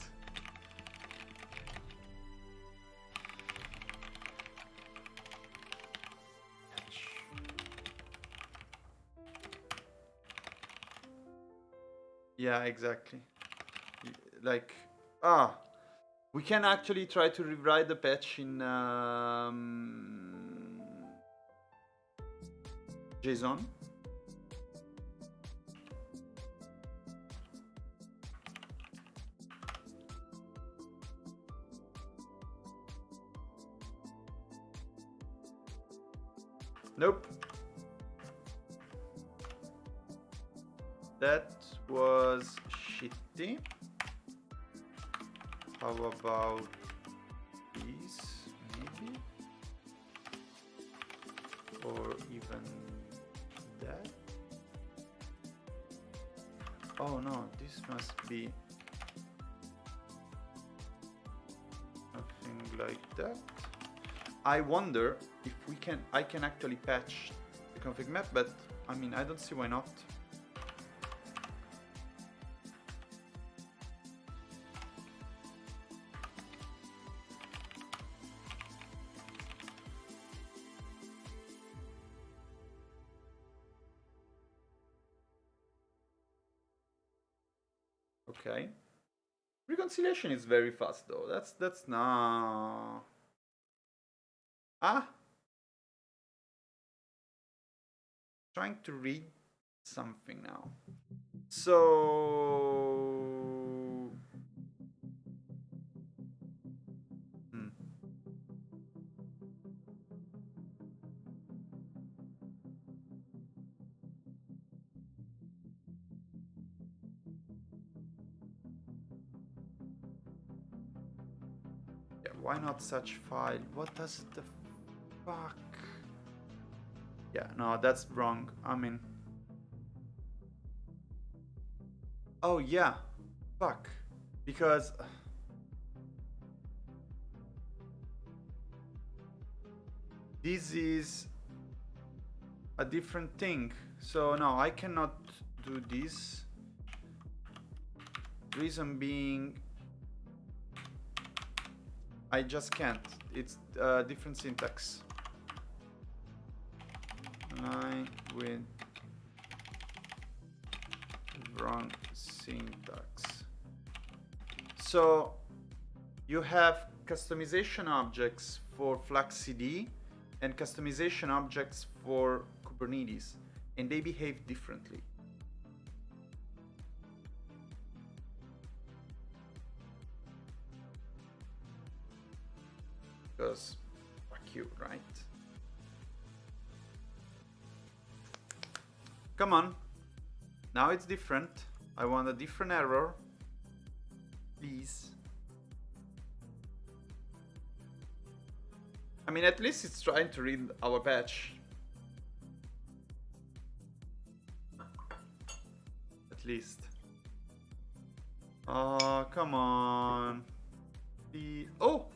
Yeah, exactly. Like, we can actually try to rewrite the patch in JSON. Nope. That was shitty. How about these, maybe? Or even that? Oh no, this must be something like that. I wonder if I can actually patch the config map, but I mean, I don't see why not. Okay. Reconciliation is very fast though. That's no. Ah. Trying to read something now. So yeah, why not such file? What does the fuck? Yeah, no, that's wrong. I mean, oh yeah, fuck, because this is a different thing. So no, I cannot do this. Reason being, I just can't. It's a different syntax. Line with wrong syntax. So you have customization objects for FluxCD and customization objects for Kubernetes, and they behave differently. Because fuck you, right? Come on. Now it's different. I want a different error. Please. I mean, at least it's trying to read our patch. At least. Oh, come on. Oh!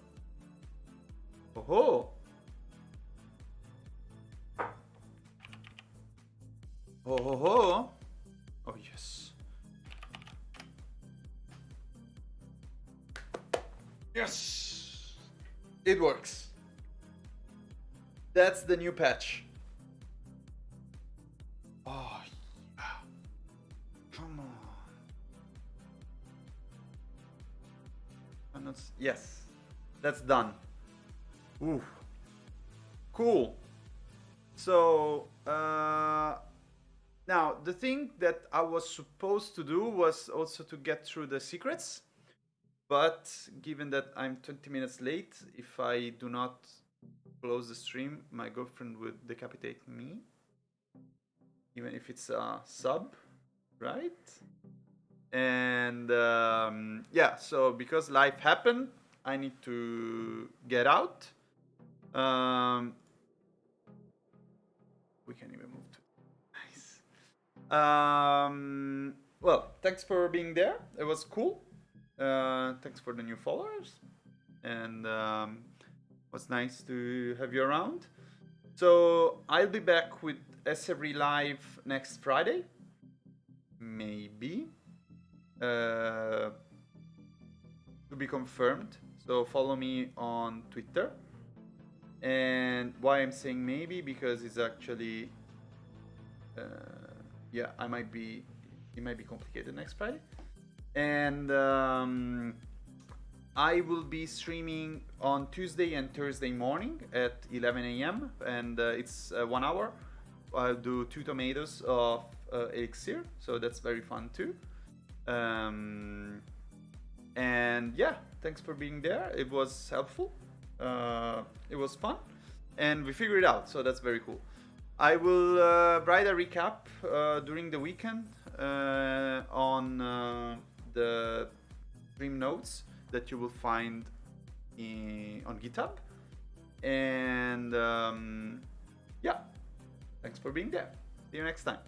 Oh! Oh! Oh, yes. Yes! It works. That's the new patch. Oh, yeah. Come on. Yes. That's done. Ooh. Cool. So, now, the thing that I was supposed to do was also to get through the secrets. But given that I'm 20 minutes late, if I do not close the stream, my girlfriend would decapitate me. Even if it's a sub, right? And yeah, so because life happened, I need to get out. We can even move to nice. Well, thanks for being there. It was cool. Thanks for the new followers, and was nice to have you around. So I'll be back with SRE live next Friday, maybe. To be confirmed. So follow me on Twitter. And why I'm saying maybe, because it's actually yeah, it might be complicated next Friday. And I will be streaming on Tuesday and Thursday morning at 11 a.m. and it's 1 hour. I'll do 2 tomatoes of Elixir, so that's very fun too. And yeah, thanks for being there. It was helpful. It was fun, and we figured it out, so that's very cool. I will write a recap during the weekend on the stream notes that you will find on GitHub. And yeah, thanks for being there. See you next time.